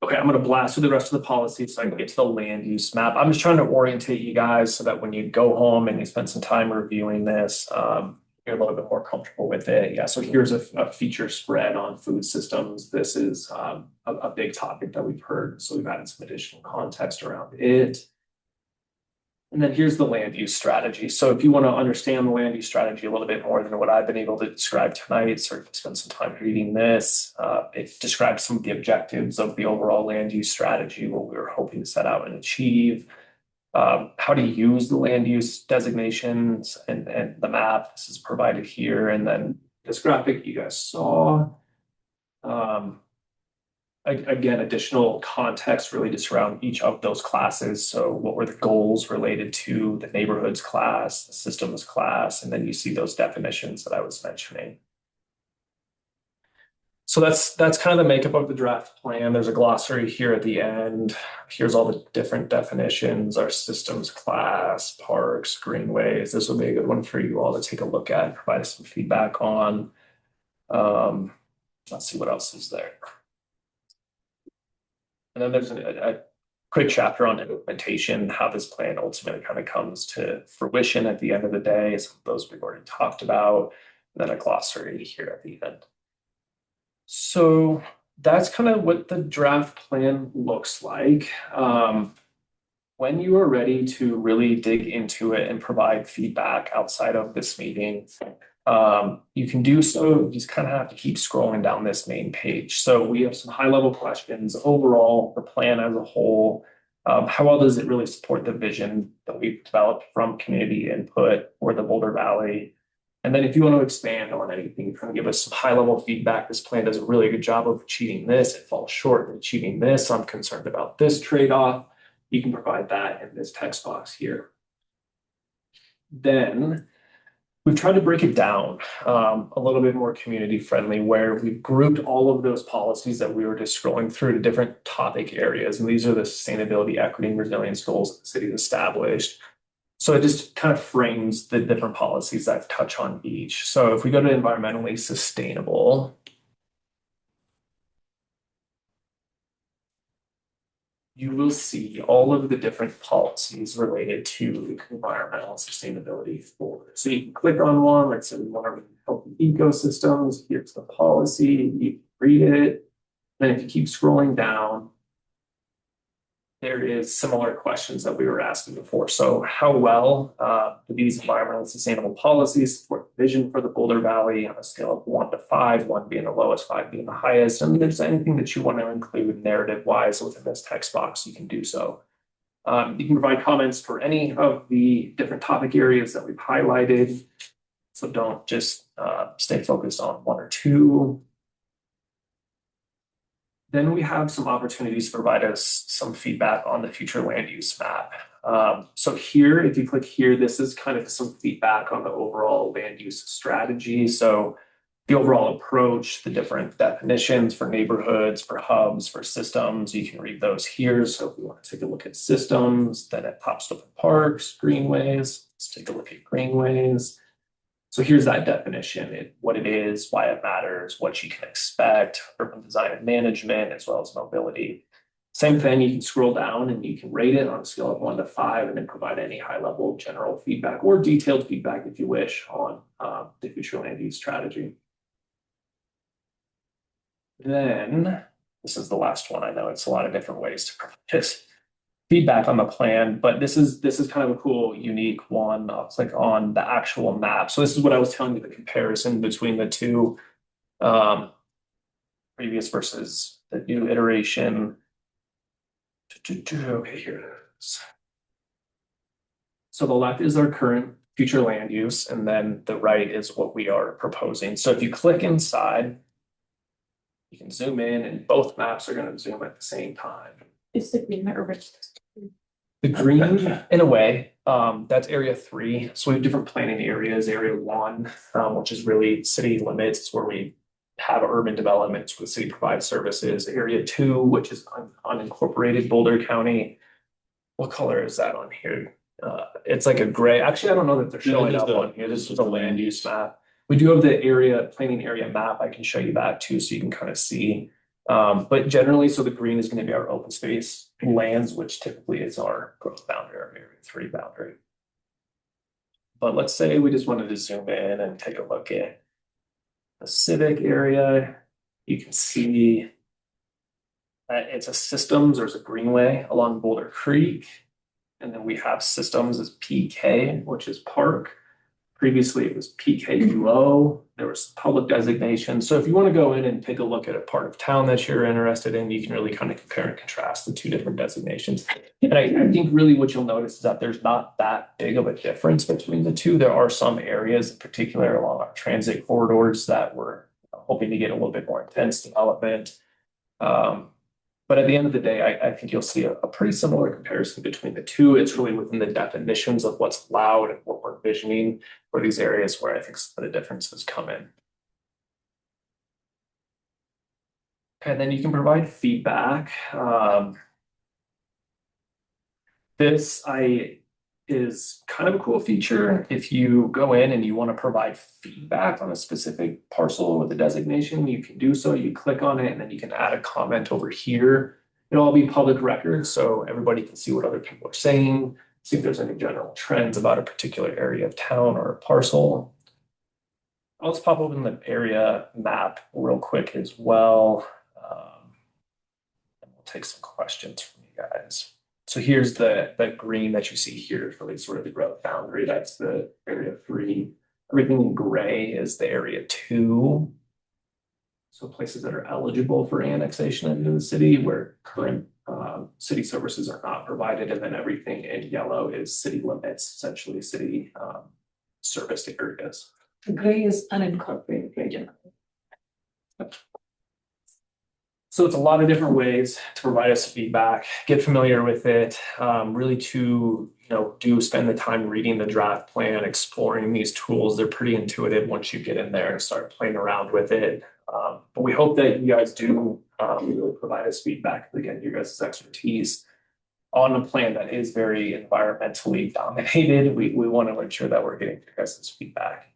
Okay, I'm going to blast through the rest of the policies so I can get to the land use map. I'm just trying to orientate you guys so that when you go home and you spend some time reviewing this, you're a little bit more comfortable with it. Yeah, so here's a feature spread on food systems. This is a big topic that we've heard, so we've added some additional context around it. And then here's the land use strategy. So if you want to understand the land use strategy a little bit more than what I've been able to describe tonight, certainly spend some time reading this. It describes some of the objectives of the overall land use strategy, what we were hoping to set out and achieve, how to use the land use designations and the map. This is provided here. And then this graphic you guys saw. Again, additional context really just around each of those classes. So what were the goals related to the neighborhoods class, the systems class, and then you see those definitions that I was mentioning. So that's kind of the makeup of the draft plan. There's a glossary here at the end. Here's all the different definitions, our systems class, parks, greenways. This will be a good one for you all to take a look at, provide us some feedback on. Let's see what else is there. And then there's quick chapter on implementation, how this plan ultimately kind of comes to fruition at the end of the day. Some of those we've already talked about, and then a glossary here at the end. So that's kind of what the draft plan looks like. When you are ready to really dig into it and provide feedback outside of this meeting, you can do so. You just kind of have to keep scrolling down this main page. So we have some high level questions overall, the plan as a whole. How well does it really support the vision that we've developed from community input for the Boulder Valley? And then if you want to expand on anything, kind of give us some high level feedback. This plan does a really good job of achieving this. It falls short of achieving this. I'm concerned about this trade-off. You can provide that in this text box here. Then we've tried to break it down a little bit more community friendly, where we've grouped all of those policies that we were just scrolling through to different topic areas. And these are the sustainability, equity, and resilience goals that the city has established. So it just kind of frames the different policies that touch on each. So if we go to environmentally sustainable, you will see all of the different policies related to environmental sustainability for. So you can click on one, let's say we want to help ecosystems, here's the policy, you can read it. Then if you keep scrolling down, there is similar questions that we were asking before. So how well do these environmentally sustainable policies support the vision for the Boulder Valley on a scale of 1 to 5, 1 being the lowest, 5 being the highest? And if there's anything that you want to include narrative-wise within this text box, you can do so. You can provide comments for any of the different topic areas that we've highlighted. So don't just stay focused on 1 or 2. Then we have some opportunities to provide us some feedback on the future land use map. So here, if you click here, this is kind of some feedback on the overall land use strategy. So the overall approach, the different definitions for neighborhoods, for hubs, for systems, you can read those here. So if we want to take a look at systems, then it pops up in parks, greenways. Let's take a look at greenways. So here's that definition, what it is, why it matters, what you can expect, urban design and management, as well as mobility. Same thing, you can scroll down and you can rate it on a scale of 1 to 5 and then provide any high level general feedback or detailed feedback if you wish on the future land use strategy. Then, this is the last one. I know it's a lot of different ways to provide this feedback on the plan, but this is kind of a cool, unique one. I'll click on the actual map. So this is what I was telling you, the comparison between the two previous versus the new iteration. Okay, here it is. So the left is our current future land use, and then the right is what we are proposing. So if you click inside, you can zoom in, and both maps are going to zoom at the same time. Is the green the urban? The green, in a way, that's area 3. So we have different planning areas. Area 1, which is really city limits, it's where we have urban developments where the city provides services. Area 2, which is unincorporated Boulder County. What color is that on here? It's like a gray. Actually, I don't know that they're showing up on here. This is a land use map. We do have the area planning area map. I can show you that too, so you can kind of see. But generally, so the green is going to be our open space lands, which typically is our growth boundary, our area 3 boundary. But let's say we just wanted to zoom in and take a look at the civic area. You can see that it's a systems, there's a greenway along Boulder Creek. And then we have systems as PK, which is park. Previously, it was PKUO. There was public designation. So if you want to go in and take a look at a part of town that you're interested in, you can really kind of compare and contrast the two different designations. And I think really what you'll notice is that there's not that big of a difference between the two. There are some areas in particular along our transit corridors that we're hoping to get a little bit more intense development. But at the end of the day, I think you'll see a pretty similar comparison between the two. It's really within the definitions of what's allowed and what we're envisioning for these areas where I think some of the differences come in. Okay, then you can provide feedback. This is kind of a cool feature. If you go in and you want to provide feedback on a specific parcel with a designation, you can do so. You click on it and then you can add a comment over here. It'll all be public record, so everybody can see what other people are saying, see if there's any general trends about a particular area of town or a parcel. Let's pop open the area map real quick as well. And we'll take some questions from you guys. So here's the green that you see here is really sort of the growth boundary. That's the area 3. Everything in gray is the area 2. So places that are eligible for annexation into the city where current city services are not provided. And then everything in yellow is city limits, essentially city serviced areas. Gray is unincorporated region. So it's a lot of different ways to provide us feedback, get familiar with it, really to, do spend the time reading the draft plan, exploring these tools. They're pretty intuitive once you get in there and start playing around with it. But we hope that you guys do really provide us feedback, again, your guys' expertise on a plan that is very environmentally dominated. We want to ensure that we're getting your guys' feedback.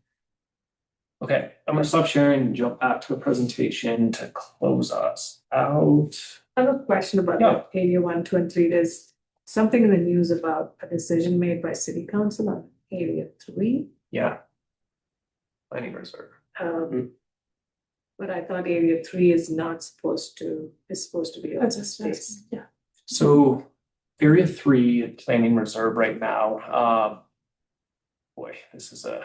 Okay, I'm gonna stop sharing and jump back to the presentation to close us out. I have a question about Yeah. area 1, 2, and 3. There's something in the news about a decision made by city council on area 3. Yeah. Planning reserve. But I thought area 3 is supposed to be open space. Yeah. So area 3 in planning reserve right now, boy, this is a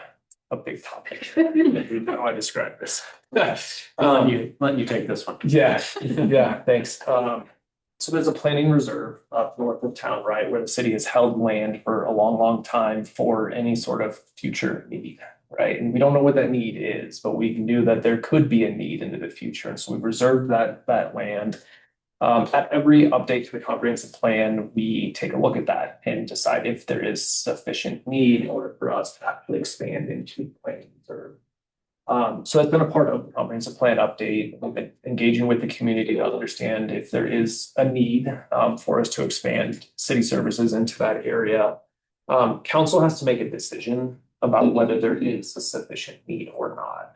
big topic. How do I describe this? Letting you take this one. Yeah, thanks. So there's a planning reserve up north of town, right, where the city has held land for a long, long time for any sort of future need, right? And we don't know what that need is, but we knew that there could be a need into the future. And so we reserved that land. At every update to the comprehensive plan, we take a look at that and decide if there is sufficient need in order for us to actually expand into the planning reserve. So that's been a part of the comprehensive plan update. We've been engaging with the community to understand if there is a need for us to expand city services into that area. Council has to make a decision about whether there is a sufficient need or not.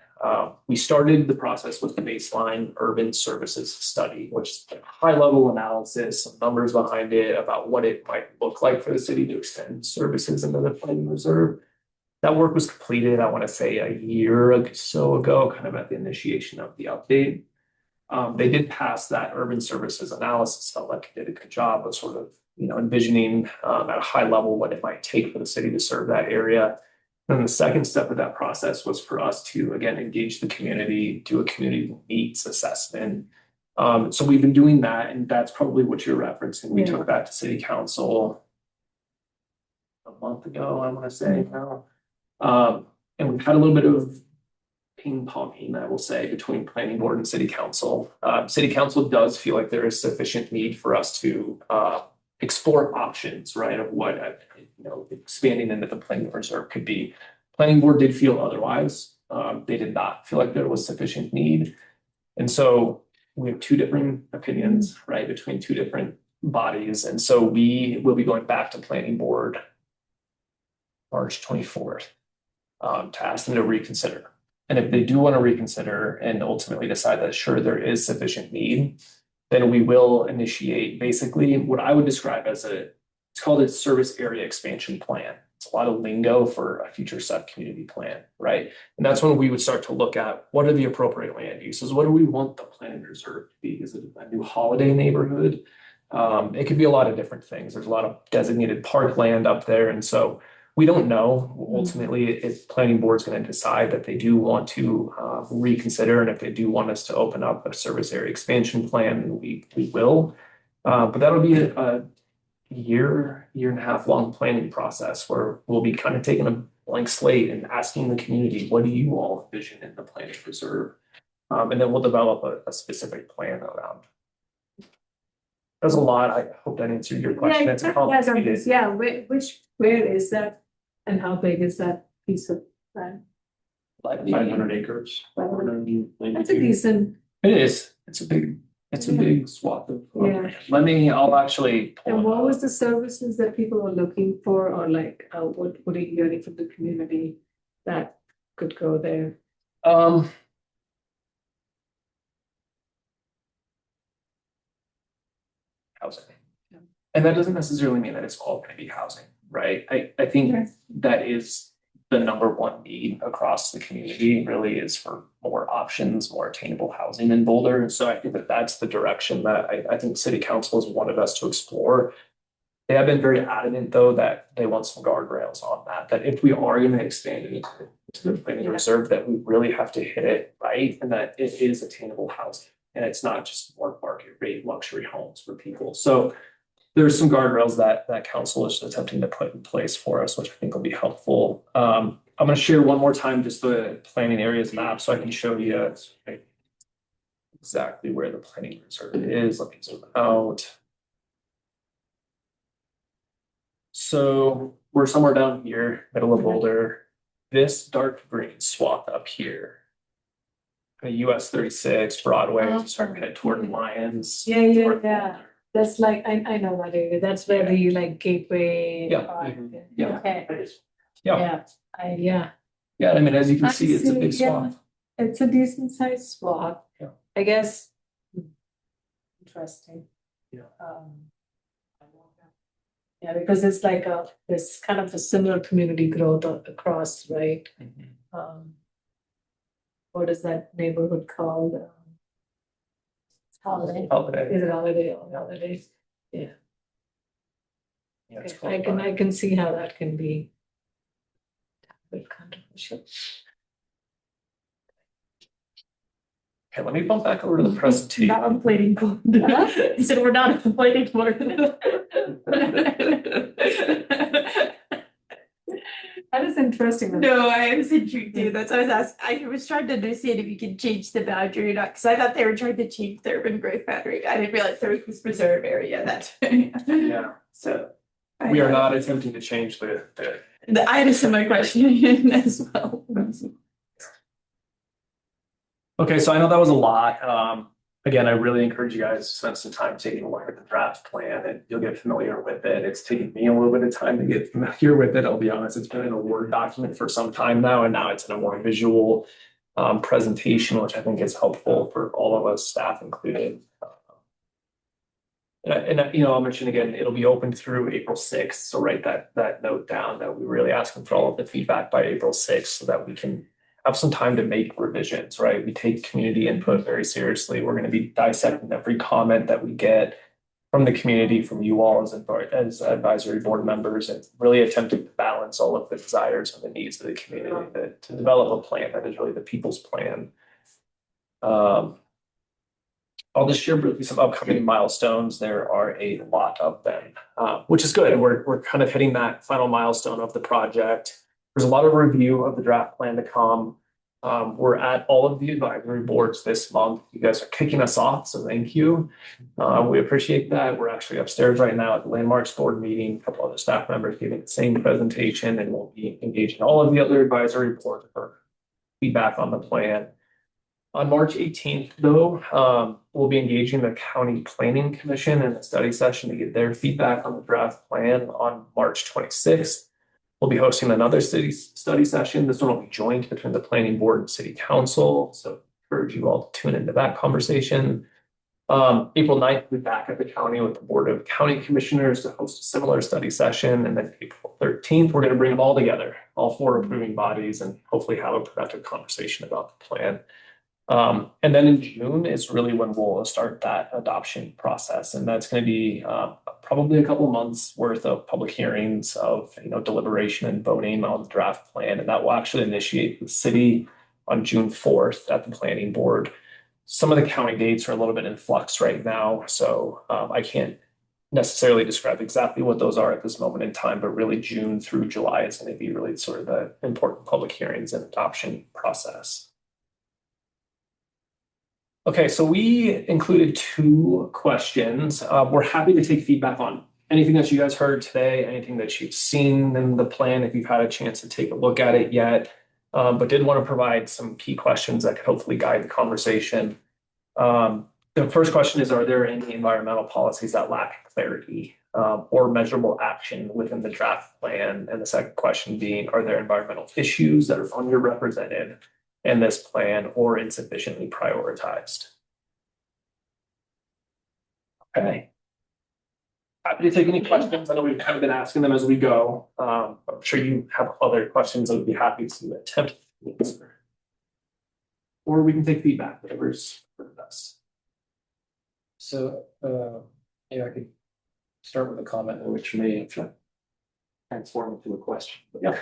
We started the process with the baseline urban services study, which is a high level analysis, some numbers behind it about what it might look like for the city to extend services into the planning reserve. That work was completed, I want to say a year or so ago, kind of at the initiation of the update. They did pass that urban services analysis, felt like it did a good job of sort of, envisioning at a high level what it might take for the city to serve that area. And the second step of that process was for us to, again, engage the community, do a community needs assessment. So we've been doing that, and that's probably what you're referencing. We took that to city council a month ago, I want to say now. And we've had a little bit of ping ponging, I will say, between planning board and city council. City council does feel like there is sufficient need for us to explore options, right, of what expanding into the planning reserve could be. Planning board did feel otherwise. They did not feel like there was sufficient need. And so we have two different opinions, right, between two different bodies. And so we will be going back to planning board March 24th to ask them to reconsider. And if they do want to reconsider and ultimately decide that, sure, there is sufficient need, then we will initiate basically what I would describe as it's called a service area expansion plan. It's a lot of lingo for a future sub-community plan, right? And that's when we would start to look at what are the appropriate land uses? What do we want the planning reserve to be? Is it a new holiday neighborhood? It could be a lot of different things. There's a lot of designated parkland up there. And so we don't know. Ultimately, if planning board's going to decide that they do want to reconsider, and if they do want us to open up a service area expansion plan, we will. But that'll be a year and a half long planning process where we'll be kind of taking a blank slate and asking the community, what do you all envision in the planning reserve? And then we'll develop a specific plan around. That's a lot. I hope that answered your question. It's complicated. Yeah, where is that and how big is that piece of land? 500 acres. That's a decent, It is. It's a big swath of land. I'll actually pull and it what up. was the services that people are looking for, or like, what are you hearing from the community that could go there? housing. And that doesn't necessarily mean that it's all gonna be housing, right? I think Sure. that is the number one need across the community really is for more options, more attainable housing in Boulder. And so I think that that's the direction that I think city council has wanted us to explore. They have been very adamant, though, that they want some guardrails on that, that if we are gonna expand it into the planning Yeah. reserve, that we really have to hit it right, and that it is attainable housing. And it's not just more market rate luxury homes for people. So there's some guardrails that council is attempting to put in place for us, which I think will be helpful. I'm gonna share one more time just the planning areas map, so I can show you exactly where the planning reserve is. Let me zoom out. So we're somewhere down here, middle of Boulder. This dark green swath up here. US 36, Broadway, starting to head toward Lyons. Yeah, toward yeah. Boulder. That's like, I know that area. That's where the like gateway. Yeah. park. Yeah. Okay. Yeah, Yeah. yeah, I mean, as you can I see, it's a see, big yeah. swath. It's a decent sized spot. Yeah. I guess. Interesting. Yeah. Yeah, because it's like this kind of a similar community growth across, right? What is that neighborhood called? Holiday. Holiday. Is it Holiday or Holidays? Yeah, it's Okay, close by. I can see how that can be. A bit controversial. Okay, let me bump back over to the presentation. Not on planning board. Huh? He said we're not on planning board. That is interesting. No, I was intrigued too. That's why I was asking. I was trying to understand if you could change the boundary or not, because I thought they were trying to change the urban growth boundary. I didn't realize there was this reserve area. That's Yeah, so. we are not attempting to change the I had a similar question as well. Okay, so I know that was a lot. Again, I really encourage you guys to spend some time taking a look at the draft plan and you'll get familiar with it. It's taken me a little bit of time to get familiar with it. I'll be honest, it's been in a Word document for some time now, and now it's in a more visual presentation, which I think is helpful for all of us, staff included. I'll mention again, it'll be open through April 6th. So write that note down that we really asking for all of the feedback by April 6th so that we can have some time to make revisions, right? We take community input very seriously. We're going to be dissecting every comment that we get from the community, from you all as advisory board members, and really attempting to balance all of the desires and the needs of the community to develop a plan that is really the people's plan. I'll just share briefly some upcoming milestones. There are a lot of them, which is good. We're kind of hitting that final milestone of the project. There's a lot of review of the draft plan to come. We're at all of the advisory boards this month. You guys are kicking us off, so thank you. We appreciate that. We're actually upstairs right now at the Landmarks board meeting. A couple other staff members giving the same presentation, and we'll be engaging all of the other advisory boards for feedback on the plan. On March 18th, though, we'll be engaging the County Planning Commission in a study session to get their feedback on the draft plan. On March 26th, we'll be hosting another study session. This one will be joint between the planning board and city council. So encourage you all to tune into that conversation. April 9th, we'll be back at the county with the Board of County Commissioners to host a similar study session. And then April 13th, we're going to bring them all together, all four approving bodies, and hopefully have a productive conversation about the plan. And then in June is really when we'll start that adoption process. And that's going to be probably a couple months worth of public hearings of deliberation and voting on the draft plan. And that will actually initiate the city on June 4th at the planning board. Some of the county dates are a little bit in flux right now, so I can't necessarily describe exactly what those are at this moment in time, but really June through July is going to be really sort of the important public hearings and adoption process. Okay, so we included 2 questions. We're happy to take feedback on anything that you guys heard today, anything that you've seen in the plan, if you've had a chance to take a look at it yet, but did want to provide some key questions that could hopefully guide the conversation. The first question is, are there any environmental policies that lack clarity or measurable action within the draft plan? And the second question being, are there environmental issues that are underrepresented in this plan or insufficiently prioritized? Okay. happy to take any questions. I know we've kind of been asking them as we go. I'm sure you have other questions. I would be happy to attempt to answer. Or we can take feedback, whatever's for the best. So, yeah, I could start with a comment which may transform into a question. Yeah.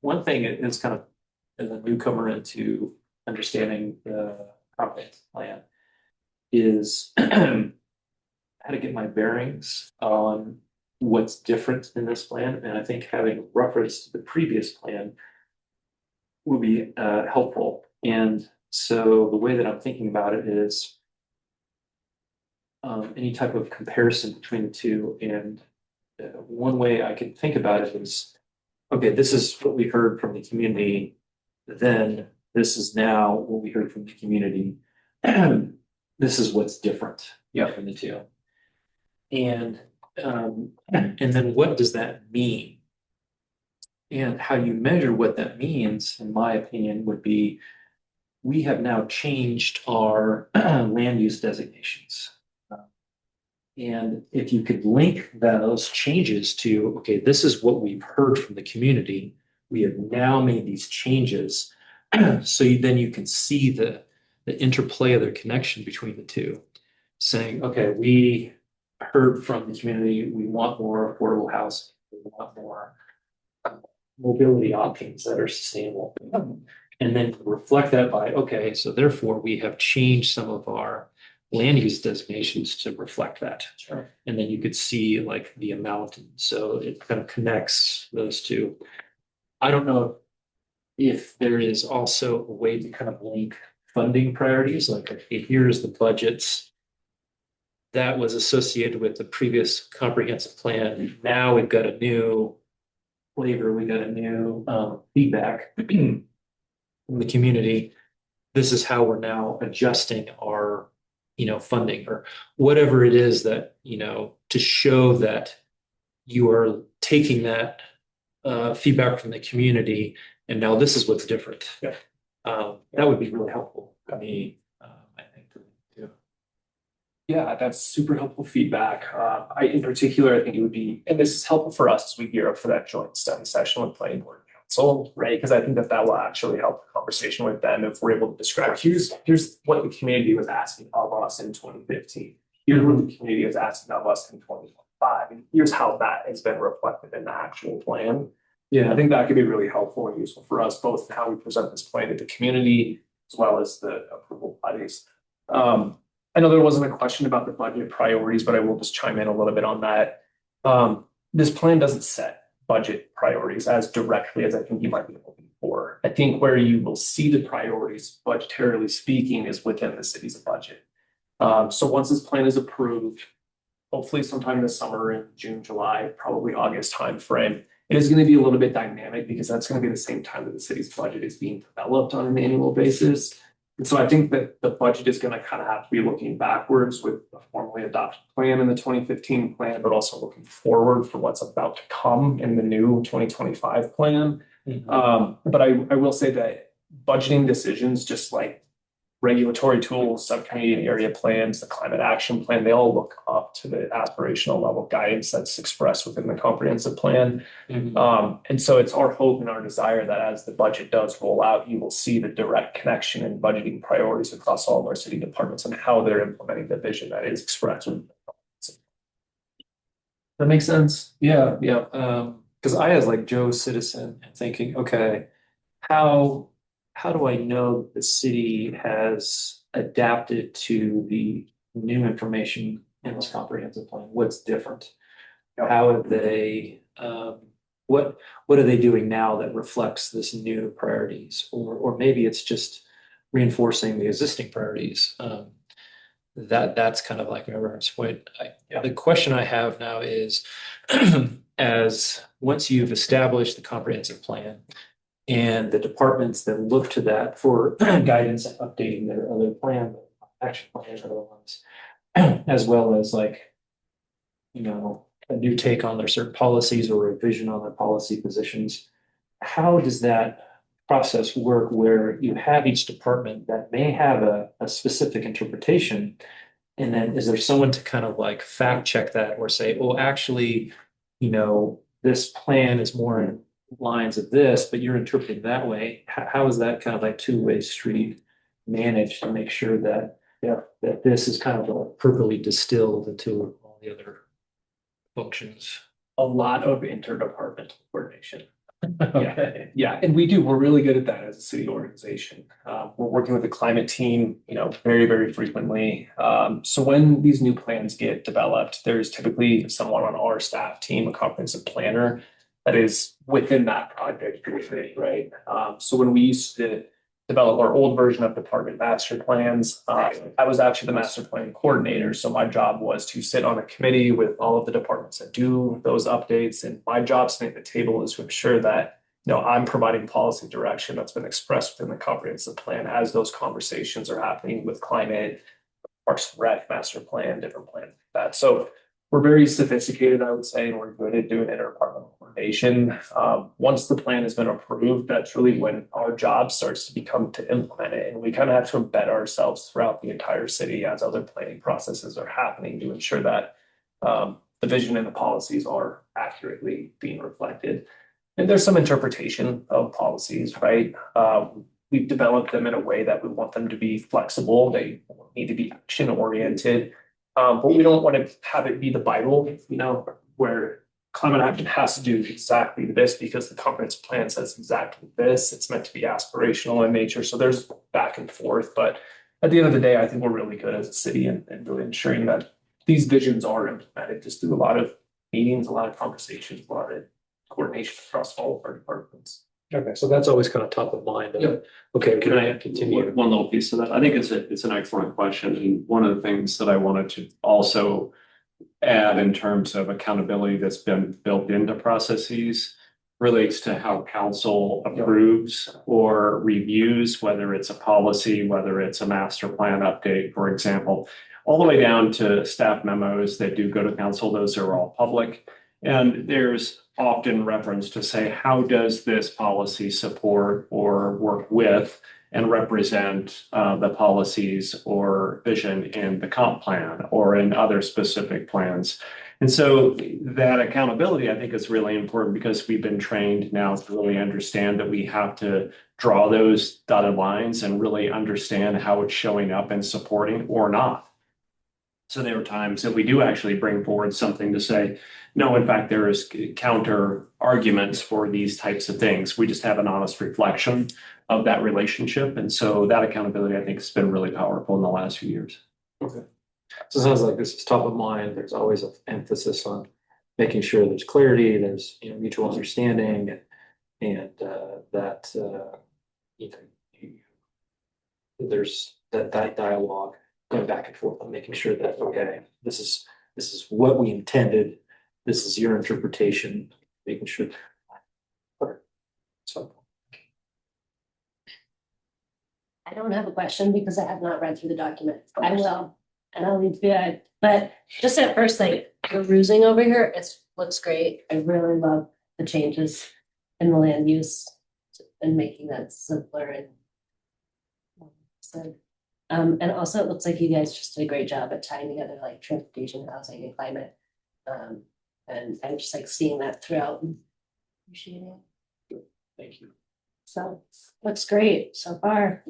One thing is kind of, as a newcomer into understanding the comprehensive plan, is how to get my bearings on what's different in this plan. And I think having reference to the previous plan will be helpful. And so the way that I'm thinking about it is any type of comparison between the two. And one way I can think about it is, okay, this is what we heard from the community. Then this is now what we heard from the community. This is what's different from the two. And then what does that mean? And how you measure what that means, in my opinion, would be we have now changed our land use designations. And if you could link those changes to, okay, this is what we've heard from the community, we have now made these changes. So then you can see the interplay of the connection between the two, saying, okay, we heard from the community, we want more affordable housing, we want more mobility options that are sustainable. And then reflect that by, okay, so therefore we have changed some of our land use designations to reflect that. Sure. And then you could see like the amount. So it kind of connects those two. I don't know if there is also a way to kind of link funding priorities, like, okay, here's the budgets that was associated with the previous comprehensive plan. Now we've got a new flavor, we got a new feedback from the community. This is how we're now adjusting our, funding or whatever it is that, to show that you are taking that feedback from the community and now this is what's different. Yeah. That would be really helpful for me, I think, too. Yeah, that's super helpful feedback. In particular, I think it would be, and this is helpful for us as we gear up for that joint study session with planning board and council, right? Because I think that will actually help the conversation with them if we're able to describe, here's what the community was asking of us in 2015. Here's what the community is asking of us in 2025. And here's how that has been reflected in the actual plan. Yeah. I think that could be really helpful and useful for us, both in how we present this plan to the community as well as the approval bodies. I know there wasn't a question about the budget priorities, but I will just chime in a little bit on that. This plan doesn't set budget priorities as directly as I think you might be looking for. I think where you will see the priorities, budgetarily speaking, is within the city's budget. So once this plan is approved, hopefully sometime this summer in June, July, probably August timeframe, it is going to be a little bit dynamic because that's going to be the same time that the city's budget is being developed on an annual basis. And so I think that the budget is going to kind of have to be looking backwards with a formally adopted plan in the 2015 plan, but also looking forward for what's about to come in the new 2025 plan. But I will say that budgeting decisions, just like regulatory tools, subcommittee and area plans, the climate action plan, they all look up to the aspirational level guidance that's expressed within the comprehensive plan. And so it's our hope and our desire that as the budget does roll out, you will see the direct connection in budgeting priorities across all of our city departments and how they're implementing the vision that is expressed. That makes sense? Yeah. Because I, as like Joe's citizen, am thinking, okay, how do I know that the city has adapted to the new information in this comprehensive plan? What's different? How have they, what are they doing now that reflects this new priorities? Or maybe it's just reinforcing the existing priorities. That's kind of like my reference point. The question I have now is, as once you've established the comprehensive plan, and the departments that look to that for guidance and updating their other plan, action plans, or otherwise, as well as like, a new take on their certain policies or revision on their policy positions. How does that process work where you have each department that may have a specific interpretation And then is there someone to kind of like fact check that or say, oh, actually, this plan is more in lines of this, but you're interpreting that way? How is that kind of like two-way street managed to make sure that, that this is kind of like perfectly distilled into all the other functions? A lot of interdepartmental coordination. Okay, yeah, and we're really good at that as a city organization. We're working with the climate team, very, very frequently. So when these new plans get developed, there's typically someone on our staff team, a comprehensive planner, that is within that project, right? So when we used to develop our old version of department master plans, I was actually the master plan coordinator. So my job was to sit on a committee with all of the departments that do those updates. And my job sitting at the table is to ensure that, I'm providing policy direction that's been expressed within the comprehensive plan as those conversations are happening with climate, Parks and Rec, master plan, different plans like that. So we're very sophisticated, I would say, and we're good at doing interdepartmental coordination. Once the plan has been approved, that's really when our job starts to become to implement it. And we kind of have to embed ourselves throughout the entire city as other planning processes are happening to ensure that the vision and the policies are accurately being reflected. And there's some interpretation of policies, right? We've developed them in a way that we want them to be flexible. They need to be action oriented. But we don't want to have it be the Bible, where climate action has to do exactly this because the comprehensive plan says exactly this. It's meant to be aspirational in nature. So there's back and forth. But at the end of the day, I think we're really good as a city and really ensuring that these visions are implemented just through a lot of meetings, a lot of conversations, a lot of coordination across all of our departments. Okay, so that's always kind of top of mind. Yep. Okay, Can I continue? One little piece of that? I think it's an excellent question. And one of the things that I wanted to also add in terms of accountability that's been built into processes relates to how council approves or reviews, whether it's a policy, whether it's a master plan update, for example, all the way down to staff memos that do go to council. Those are all public. And there's often reference to say, how does this policy support or work with and represent the policies or vision in the comp plan or in other specific plans? And so that accountability, I think, is really important because we've been trained now to really understand that we have to draw those dotted lines and really understand how it's showing up and supporting or not. So there are times that we do actually bring forward something to say, no, in fact, there is counter arguments for these types of things. We just have an honest reflection of that relationship. And so that accountability, I think, has been really powerful in the last few years. Okay. So it sounds like this is top of mind. There's always an emphasis on making sure there's clarity, there's mutual understanding, and that there's that dialogue going back and forth on making sure that this is what we intended. This is your interpretation, making sure. So I don't have a question because I have not read through the document. I will, and I'll need to be that. But just at first, like, perusing over here, it looks great. I really love the changes in the land use and making that simpler and so. And also it looks like you guys just did a great job at tying together like transportation, housing, and climate. And I'm just like seeing that throughout and appreciating it. Thank you. So looks great so far.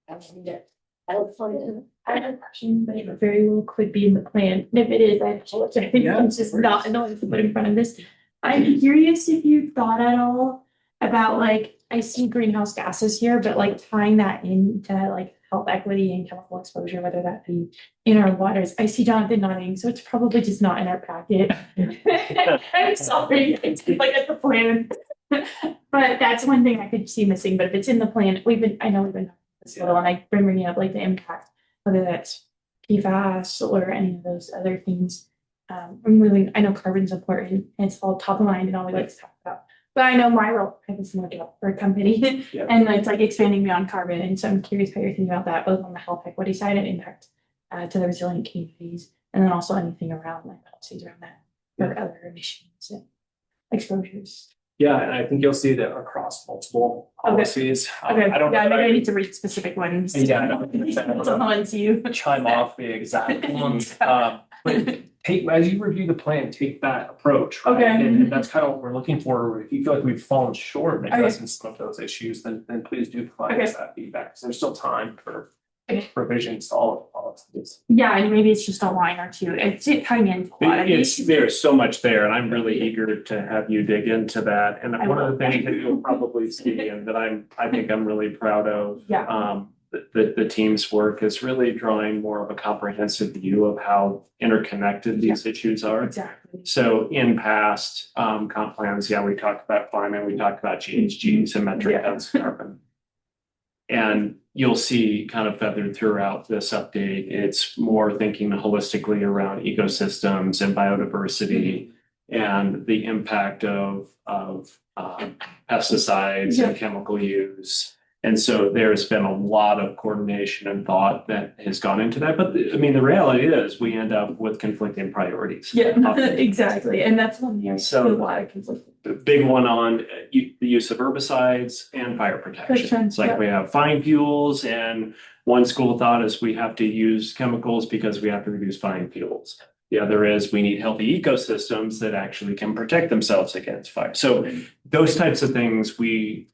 I don't need it. I look forward to it. I have a question, but it very well could be in the plan. And if it is, I apologize. It's just not annoying to put in front of this. I'm curious if you thought at all about like, I see greenhouse gases here, but like tying that into like health equity and chemical exposure, whether that be in our waters. I see Jonathan nodding, so it's probably just not in our packet. I'm sorry, it's like at the plan. But that's one thing I could see missing, but if it's in the plan, I know we've been this little, and I've been bringing up like the impact, whether that's PFAS or any of those other things. I know carbon's important, and it's all top of mind and all we like to talk about. But I know my role, I have a similar job for a company, Yeah. and it's like expanding beyond carbon. And so I'm curious how you're thinking about that, both on the health equity side and impact to the resilient communities, and then also anything around like policies around that for other emissions and exposures. Yeah, and I think you'll see that across multiple policies. Okay, I don't know yeah, that maybe I I need to read specific ones. Yeah, I don't- It's on the ones you. chime off the exact ones. Yeah. But take, as you review the plan, take that approach, right? Okay. And that's kind of what we're looking for. If you feel like we've fallen short in Okay. addressing some of those issues, then please do provide us that feedback, because there's still time for Okay. revisions to all of the policies. Yeah, and maybe it's just a line or two. It's tying into a lot of It's, these. there's so much there, and I'm really eager to have you dig into that. And I one of the will. things that you'll probably see and that I think I'm really proud of. Yeah. The team's work is really drawing more of a comprehensive view of how interconnected these issues are. Exactly. So in past comp plans, yeah, we talked about climate, we talked about GHGs and metric Yeah. tons of carbon. And you'll see kind of feathered throughout this update, it's more thinking holistically around ecosystems and biodiversity and the impact of pesticides Yeah. and chemical use. And so there's been a lot of coordination and thought that has gone into that. But I mean, the reality is we end up with conflicting priorities. Yeah, exactly. And that's one area. So- A lot of conflict. The big one on the use of herbicides and fire protection. Protection, It's like yeah. we have fine fuels, and one school of thought is we have to use chemicals because we have to reduce fine fuels. The other is we need healthy ecosystems that actually can protect themselves against fire. So those types of things we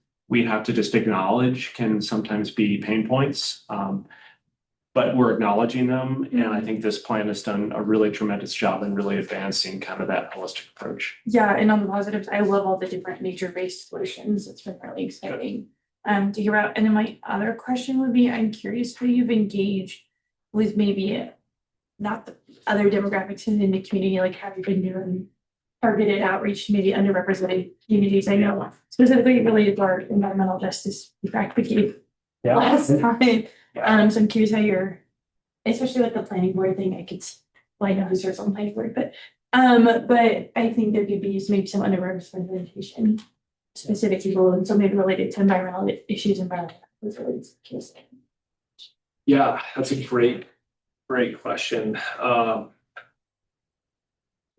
have to just acknowledge can sometimes be pain points. But we're acknowledging them, and I think this plan has done a really tremendous job in really advancing kind of that holistic approach. Yeah, and on the positives, I love all the different nature-based solutions. It's been really exciting to hear about. And then my other question would be, I'm curious how you've engaged with maybe not the other demographics in the community, like have you been doing targeted outreach to maybe underrepresented communities? I know specifically related to our environmental justice advocate last time. So I'm curious how you're, especially with the planning board thing, I could, well, I know who serves on the planning board, but I think there could be maybe some underrepresentation specific people, and so maybe related to environmental issues, environmental. Yeah, that's a great question.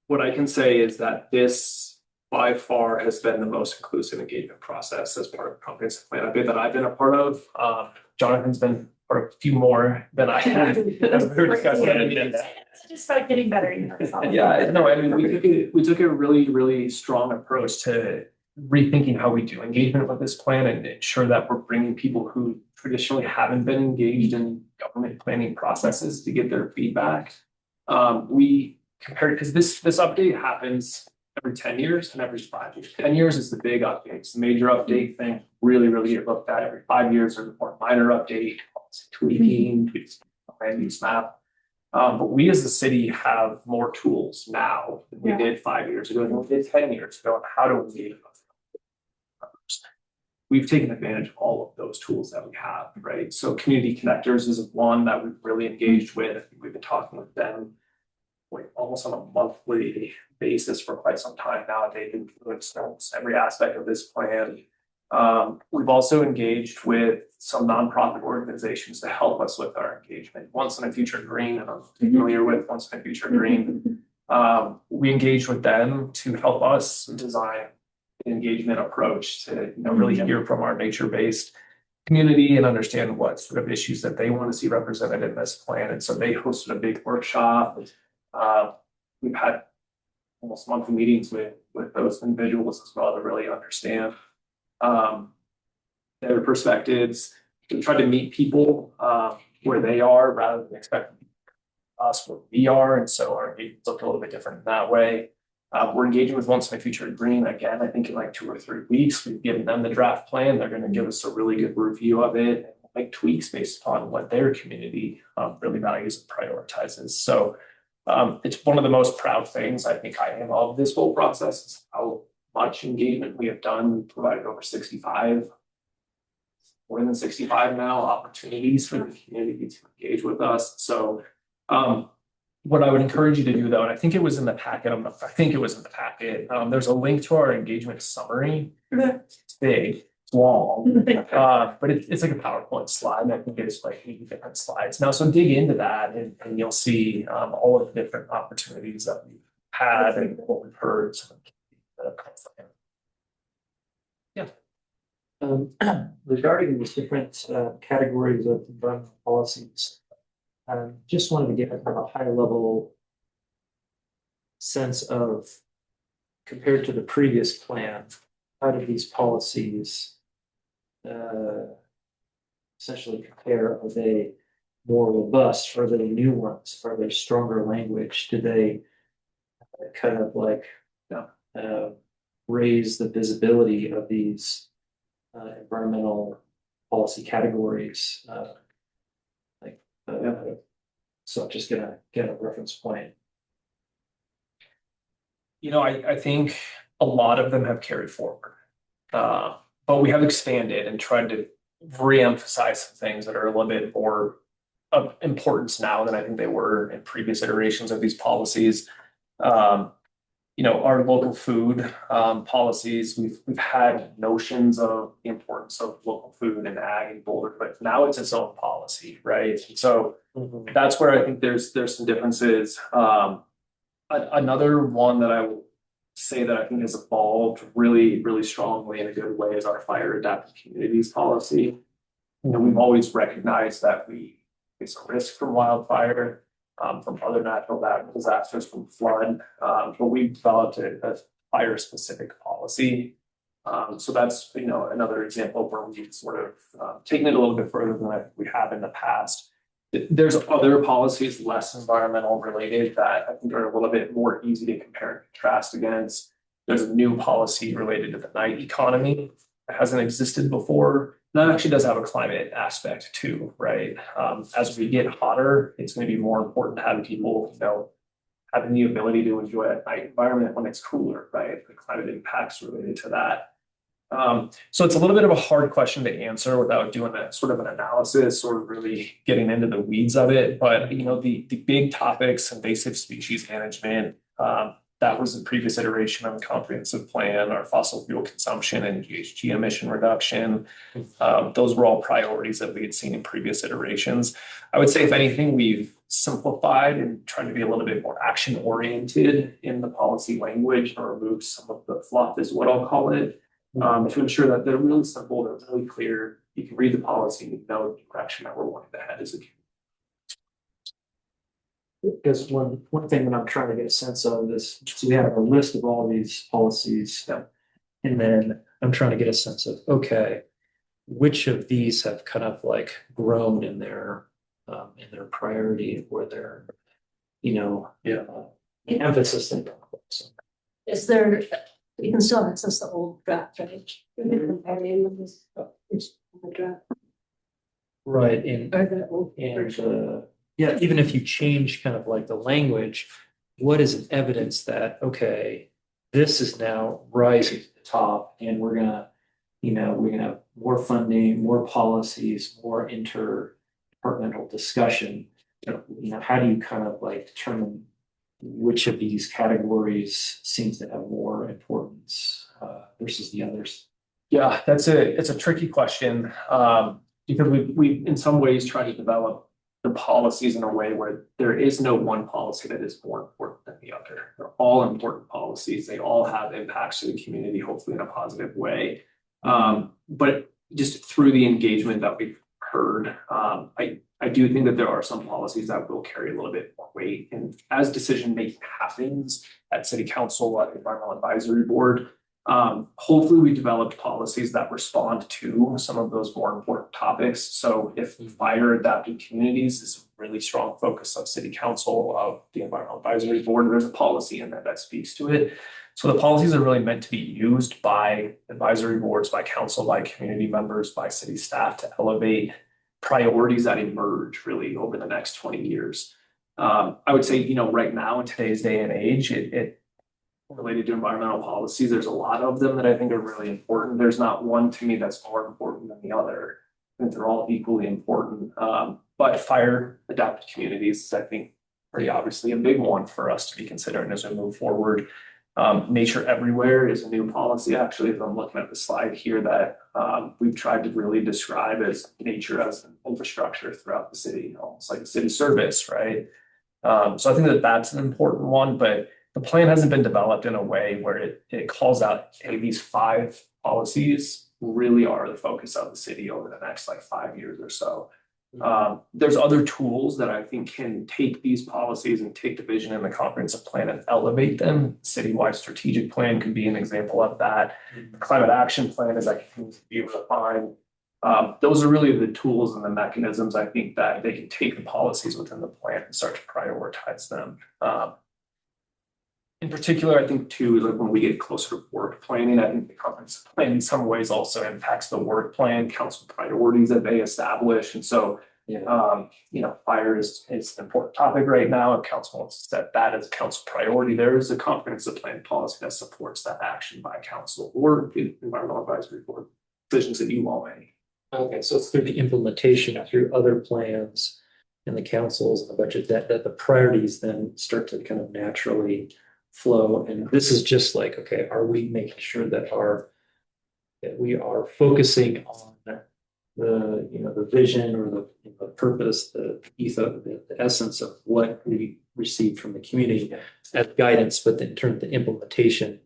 What I can say is that this by far has been the most inclusive engagement process as part of the comprehensive plan update that I've been a part of. Jonathan's been part of a few more than I have. As we were discussing at meetings. It's just about getting better, you know. it's all- Yeah, no, I mean, we took a really, really strong approach to rethinking how we do engagement with this plan and ensure that we're bringing people who traditionally haven't been engaged in government planning processes to get their feedback. We compared, because this update happens every 10 years and every 5 years. 10 years is the big update. It's the major update thing, really get looked at. Every 5 years there's a more minor update, tweaking, tweaks, land use map. But we as a city have more tools now than we Yeah. did 5 years ago, than we did 10 years ago, on how to engage with others. We've taken advantage of all of those tools that we have, right? So community connectors is one that we've really engaged with. We've been talking with them like almost on a monthly basis for quite some time now. They've influenced almost every aspect of this plan. We've also engaged with some nonprofit organizations to help us with our engagement. Once in a Future Green, I'm familiar with Once in a Future Green. We engaged with them to help us design an engagement approach to really hear from our nature-based community and understand what sort of issues that they want to see represented in this plan. And so they hosted a big workshop. We've had almost monthly meetings with those individuals as well to really understand their perspectives, to try to meet people where they are rather than expect us where we are. And so our engagements look a little bit different in that way. We're engaging with Once in a Future Green again, I think in like 2 or 3 weeks. We've given them the draft plan. They're going to give us a really good review of it, and make tweaks based upon what their community really values and prioritizes. So it's one of the most proud things I think I am of this whole process is how much engagement we have done. We've provided over 65, more than 65 now, opportunities for the community to engage with us. So what I would encourage you to do though, and I think it was in the packet, there's a link to our engagement summary. It's big, it's long, but it's like a PowerPoint slide, and I think it's like 80 different slides now. So dig into that, and you'll see all of the different opportunities that we've had and what we've heard. That have come from Regarding the different categories of environmental policies, just wanted to get a kind of a high level sense of, compared to the previous plan, how do these policies essentially compare? Are they more robust? Are they new ones? Are they stronger language? Do they kind of like raise the visibility of these environmental policy categories? So I'm just gonna get a reference point. I think a lot of them have carried forward. But we have expanded and tried to re-emphasize some things that are a little bit more of importance now than I think they were in previous iterations of these policies. Our local food policies, we've had notions of the importance of local food and ag and Boulder, but now it's its own policy, right? And so that's where I think there's some differences. Another one that I will say that I think has evolved really, really strongly in a good way is our fire adapted communities policy. We've always recognized that we face a risk from wildfire, from other natural disasters, from flood, but we've developed a fire specific policy. So that's another example where we've sort of taken it a little bit further than we have in the past. There's other policies less environmental related that I think are a little bit more easy to compare and contrast against. There's a new policy related to the night economy that hasn't existed before. That actually does have a climate aspect too, right? As we get hotter, it's going to be more important to have people, having the ability to enjoy a night environment when it's cooler, right? The climate impacts related to that. So it's a little bit of a hard question to answer without doing a sort of an analysis or really getting into the weeds of it. But the big topics, invasive species management, that was the previous iteration of the comprehensive plan, our fossil fuel consumption and GHG emission reduction. Those were all priorities that we had seen in previous iterations. I would say, if anything, we've simplified and tried to be a little bit more action oriented in the policy language and removed some of the fluff, is what I'll call it. To ensure that they're really simple, they're really clear. You can read the policy and you know the direction that we're wanting to head as a community. Because one thing that I'm trying to get a sense of is, so we have a list of all these policies, and then I'm trying to get a sense of, okay, which of these have kind of like grown in their priority or their, emphasis in. Is there, you can still access the old draft, right? You can compare the draft Right, or the old version. yeah, even if you change kind of like the language, what is an evidence that, okay, this is now rising to the top and we're gonna have more funding, more policies, more interdepartmental discussion. How do you kind of like determine which of these categories seems to have more importance versus the others? Yeah, it's a tricky question, because we in some ways try to develop the policies in a way where there is no one policy that is more important than the other. They're all important policies. They all have impacts to the community, hopefully in a positive way. But just through the engagement that we've heard, I do think that there are some policies that will carry a little bit more weight. And as decision making happens at City Council, at the Environmental Advisory Board, hopefully we developed policies that respond to some of those more important topics. So if fire adapted communities is a really strong focus of City Council, of the Environmental Advisory Board, there's a policy in there that speaks to it. So the policies are really meant to be used by advisory boards, by council, by community members, by city staff to elevate priorities that emerge really over the next 20 years. I would say, right now in today's day and age, it related to environmental policies, there's a lot of them that I think are really important. There's not one to me that's more important than the other. I think they're all equally important. But fire adapted communities is, I think, pretty obviously a big one for us to be considering as we move forward. Nature Everywhere is a new policy, actually, if I'm looking at the slide here, that we've tried to really describe as nature as an infrastructure throughout the city, almost like a city service, right? So I think that that's an important one, but the plan hasn't been developed in a way where it calls out, hey, these 5 policies really are the focus of the city over the next like 5 years or so. There's other tools that I think can take these policies and take the vision in the comprehensive plan and elevate them. Citywide strategic plan could be an example of that. The climate action plan is that continues to be refined. Those are really the tools and the mechanisms I think that they can take the policies within the plan and start to prioritize them. In particular, I think too, like when we get closer to work planning, I think the comprehensive plan in some ways also impacts the work plan, council priorities that they establish. And so, fire is an important topic right now. If council wants to set that as a council priority, there is a comprehensive plan policy that supports that action by council or the environmental advisory board decisions that you all make. Okay, so it's through the implementation, through other plans and the councils and the budget that the priorities then start to kind of naturally flow. And this is just like, okay, are we making sure that we are focusing on the vision or the purpose, the ethos, the essence of what we receive from the community as guidance, but then in terms of the implementation,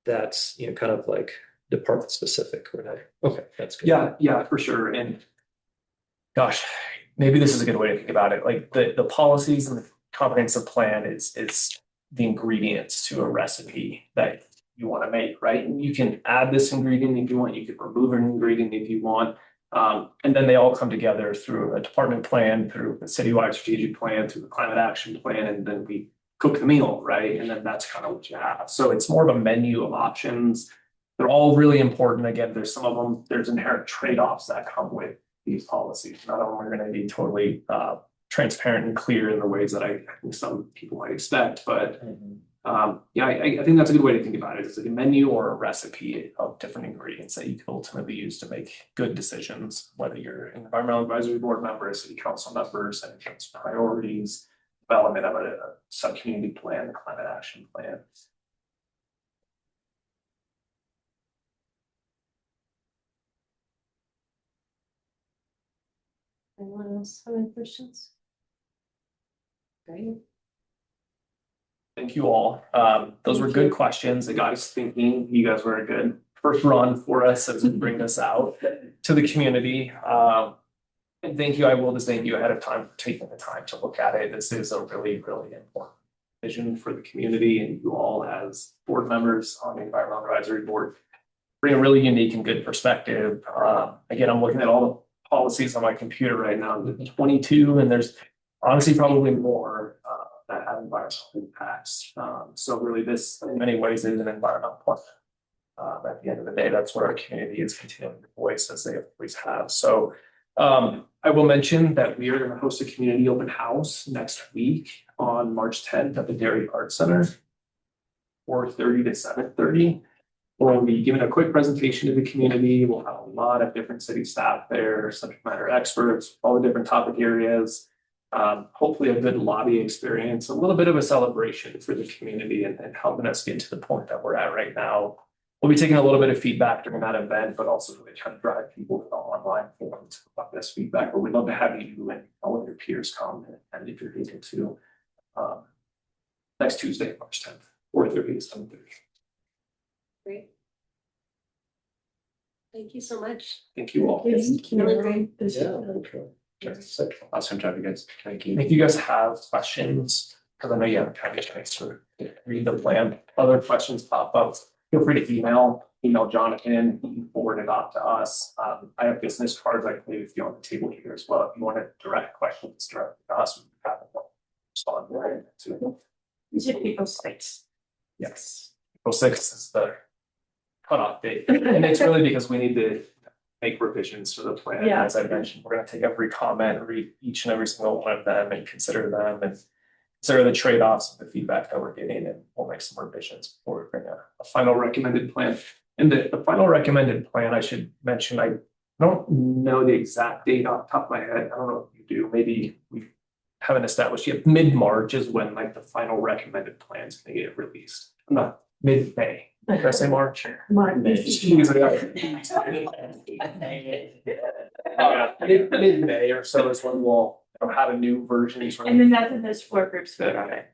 that's kind of like department specific or whatever. Okay, that's good. Yeah, for sure. And gosh, maybe this is a good way to think about it. Like the policies and the comprehensive plan is the ingredients to a recipe that you want to make, right? And you can add this ingredient if you want, you could remove an ingredient if you want. And then they all come together through a department plan, through a citywide strategic plan, through the climate action plan, and then we cook the meal, right? And then that's kind of what you have. So it's more of a menu of options. They're all really important. Again, there's some of them, there's inherent trade-offs that come with these policies. None of them are going to be totally transparent and clear in the ways that I think some people might expect. But I think that's a good way to think about it. It's like a menu or a recipe of different ingredients that you can ultimately use to make good decisions, whether you're an environmental advisory board member, a city council members, and council priorities, development of a sub-community plan, a climate action plan. Anyone else have any questions? Great. Thank you all. Those were good questions. It got us thinking. You guys were a good first run for us as we bring this out to the community. And thank you. I will just thank you ahead of time for taking the time to look at it. This is a really, really important vision for the community, and you all as board members on the Environmental Advisory Board bring a really unique and good perspective. Again, I'm looking at all the policies on my computer right now, 22, and there's honestly probably more that have environmental impacts. So really this in many ways is an environmental plan. At the end of the day, that's what our community is continuing to voice as they always have. So I will mention that we are going to host a community open house next week on March 10th at the Dairy Arts Center, 4:30 to 7:30. We'll be giving a quick presentation to the community. We'll have a lot of different city staff there, subject matter experts, all the different topic areas. Hopefully a good lobby experience, a little bit of a celebration for the community and helping us get to the point that we're at right now. We'll be taking a little bit of feedback during that event, but also really trying to drive people to the online forums about this feedback. But we'd love to have you and all of your peers come and if you're able to next Tuesday, March 10th, 4:30 to 7:30. Great. Thank you so much. Thank you all. Really great. Awesome job, you guys. Thank you. If you guys have questions, because I know you haven't had a chance to read the plan, other questions pop up, feel free to email Jonathan, he can forward it off to us. I have business cards I can leave with you on the table here as well. If you want to direct questions directly to us, we can respond right to Is it April 6th? Yes. April 6th is the cutoff date. And it's really because we need to make revisions to the plan. Yeah. As I mentioned, we're going to take every comment, read each and every single one of them and consider them and consider the trade-offs of the feedback that we're getting, and we'll make some revisions before we bring a final recommended plan. And the final recommended plan, I should mention, I don't know the exact date off the top of my head. I don't know if you do. Maybe we haven't established yet. Mid-March is when like the final recommended plan is going to get released. I'm not mid-May. Did I say March? Mid-May or so is when we'll have a new version. And then that's when those 4 groups vote on it.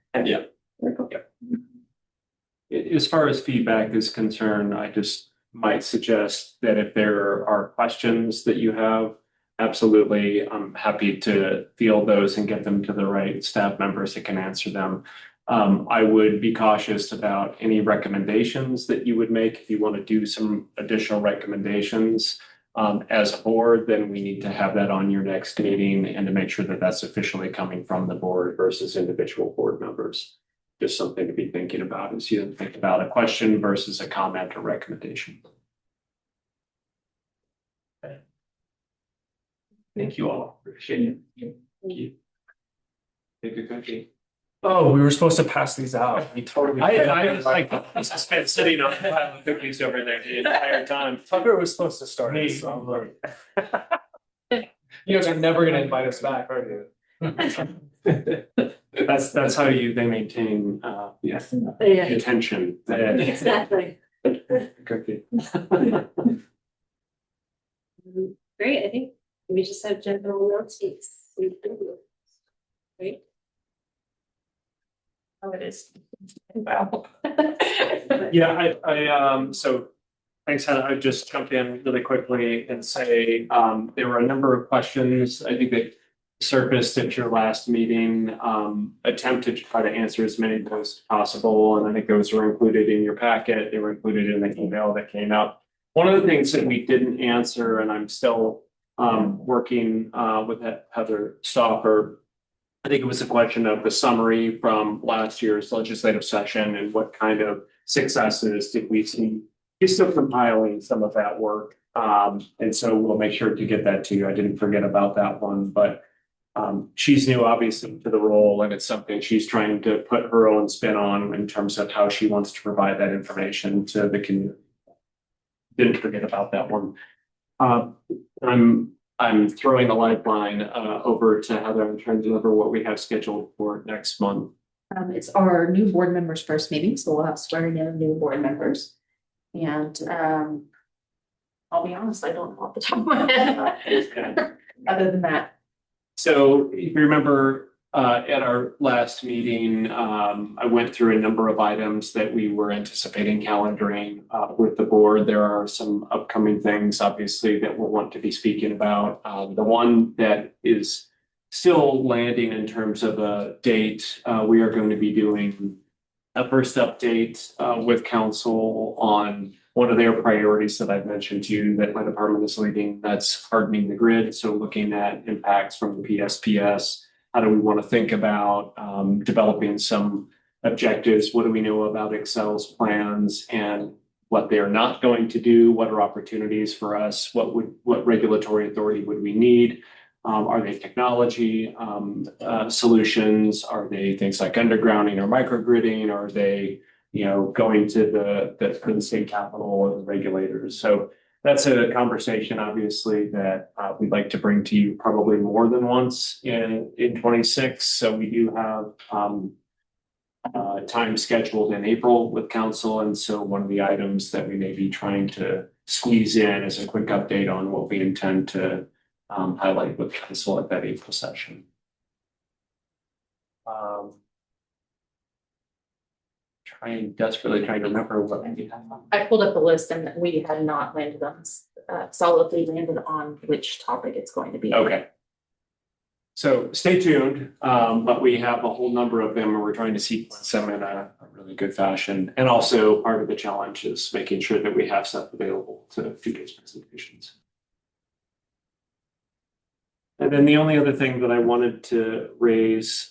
As far as feedback is concerned, I just might suggest that if there are questions that you have, absolutely, I'm happy to field those and get them to the right staff members that can answer them. I would be cautious about any recommendations that you would make. If you want to do some additional recommendations as a board, then we need to have that on your next meeting and to make sure that that's officially coming from the board versus individual board members. Just something to be thinking about as you think about a question versus a comment or recommendation. Okay. Thank you all. Appreciate it. Thank you. Take a cookie. Oh, we were supposed to pass these out. We totally. I was like, I've been sitting on a pile of cookies over there the entire time. Tucker was supposed to start. Me. it, so I'm like- You guys are never gonna invite us back, are you? That's how they maintain, yeah, Yeah, attention. exactly. Cookie. Great, I think we just have general announcements. Right? Oh, it is. Wow. Yeah, so thanks, Hannah. I'd just jump in really quickly and say, there were a number of questions, I think that surfaced at your last meeting, attempted to try to answer as many of those as possible. And I think those were included in your packet. They were included in the email that came out. One of the things that we didn't answer, and I'm still working with Heather Stauffer, I think it was a question of the summary from last year's legislative session and what kind of successes did we see. You're still compiling some of that work. And so we'll make sure to get that to you. I didn't forget about that one, but she's new obviously to the role, and it's something she's trying to put her own spin on in terms of how she wants to provide that information to the community. Didn't forget about that one. I'm throwing the lifeline over to Heather in terms of what we have scheduled for next month. It's our new board members' first meeting, so we'll have swearing in new board members. And I'll be honest, I don't know off the top of my head. Other than that. So if you remember at our last meeting, I went through a number of items that we were anticipating calendaring with the board. There are some upcoming things, obviously, that we'll want to be speaking about. The one that is still landing in terms of a date, we are going to be doing a first update with council on one of their priorities that I've mentioned to you that my department is leading. That's hardening the grid. So looking at impacts from the PSPS. How do we want to think about developing some objectives? What do we know about Excel's plans and what they're not going to do? What are opportunities for us? What regulatory authority would we need? Are they technology solutions? Are they things like undergrounding or microgridding? Are they, going to the state capital or the regulators? So that's a conversation, obviously, that we'd like to bring to you probably more than once in 26. So we do have time scheduled in April with council. And so one of the items that we may be trying to squeeze in is a quick update on what we intend to highlight with council at that April session. Desperately trying to remember what we have. I pulled up the list and we had not landed on solidly landed on which topic it's going to be. Okay. So stay tuned, but we have a whole number of them and we're trying to sequence them in a really good fashion. And also part of the challenge is making sure that we have stuff available to future presentations. And then the only other thing that I wanted to raise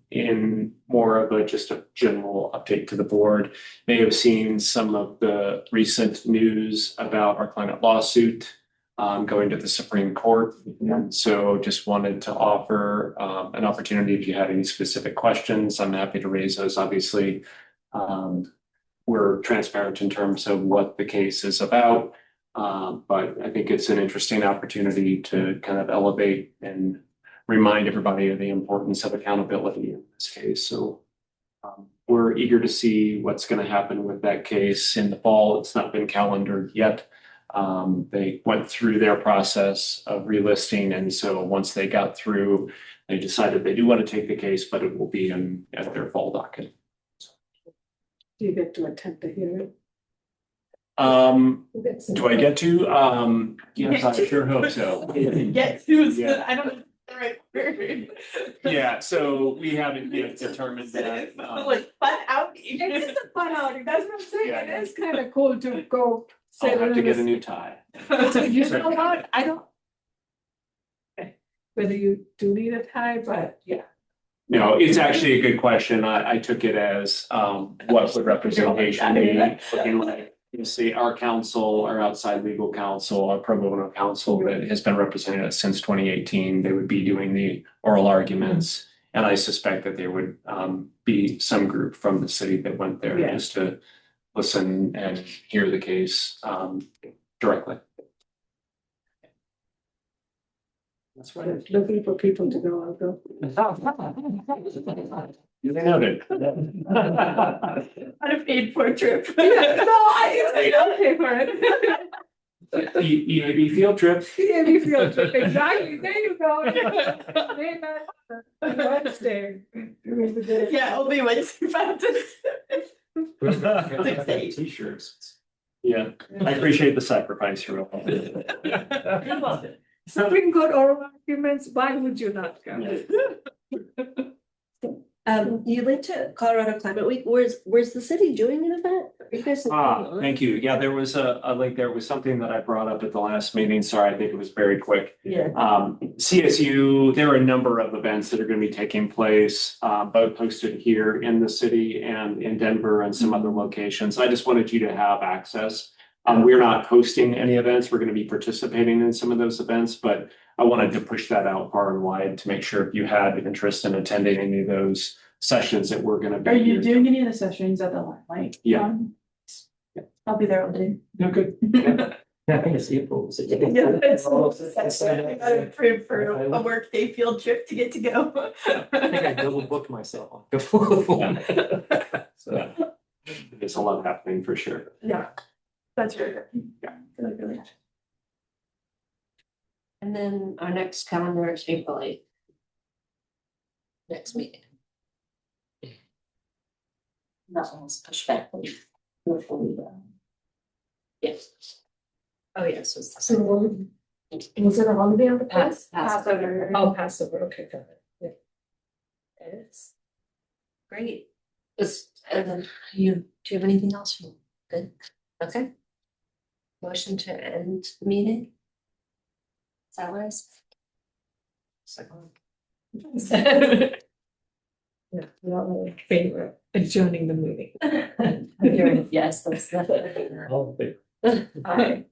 in more of just a general update to the board, may have seen some of the recent news about our climate lawsuit going to the Supreme Court. And so just wanted to offer an opportunity if you had any specific questions. I'm happy to raise those. Obviously, we're transparent in terms of what the case is about. But I think it's an interesting opportunity to kind of elevate and remind everybody of the importance of accountability in this case. So we're eager to see what's going to happen with that case in the fall. It's not been calendared yet. They went through their process of relisting. And so once they got through, they decided they do want to take the case, but it will be at their fall docket. Do you get to attend the hearing? Do I get to? Yes, I sure hope so. Get to, Yeah. I don't know the right word. Yeah, so we haven't yet determined that. Like fun outing. It is a fun outing, that's what I'm saying, Yeah. it is kind of cool to go. I'll have to get a new tie. You know what, I don't. Whether you do need a tie, but yeah. No, it's actually a good question. I took it as, what would representation be looking like? You see, our council, our outside legal counsel, our pro bono counsel that has been representing us since 2018, they would be doing the oral arguments. And I suspect that there would, be some group from the city that went there Yeah. just to listen and hear the case, directly. That's right. Looking for people to go, I'll go. Duly noted. On a paid for trip. No, I don't pay for it. EAB field trip. EAB field trip, exactly, there you go. Wednesday. Yeah, only Wednesday, Fridays. T-shirts. Yeah, I appreciate the sacrifice, you're welcome. Supreme Court oral arguments, why would you not go? You linked to Colorado Climate Week. Where's the city doing an event? Are you guys? Thank you. Yeah, there was a link there. It was something that I brought up at the last meeting. Sorry, I think it was very quick. Yeah. CSU, there are a number of events that are going to be taking place, both hosted here in the city and in Denver and some other locations. I just wanted you to have access. We're not hosting any events. We're going to be participating in some of those events, but I wanted to push that out far and wide to make sure if you had interest in attending any of those sessions that we're going to be. Are you here. doing any of the sessions at the Limelight? Yeah. I'll be there all day. No, good. I think it's April. Yeah, it's I got approved for a work day field trip to get to go. I think I double booked myself. So there's a lot happening for sure. Yeah, that's really good. Yeah, really. And then our next calendar is April 8th. Next meeting. That one's pushed back. Before we go. Yes. Oh, yes. So, was it a holiday on the past? Passover. Oh, Passover, okay, got it, yeah. It's great. And then do you have anything else? Good. Okay. Motion to end the meeting. Is that what I said? Yeah, not my favorite, adjourning the meeting. Yes, that's. All in favor? Aye.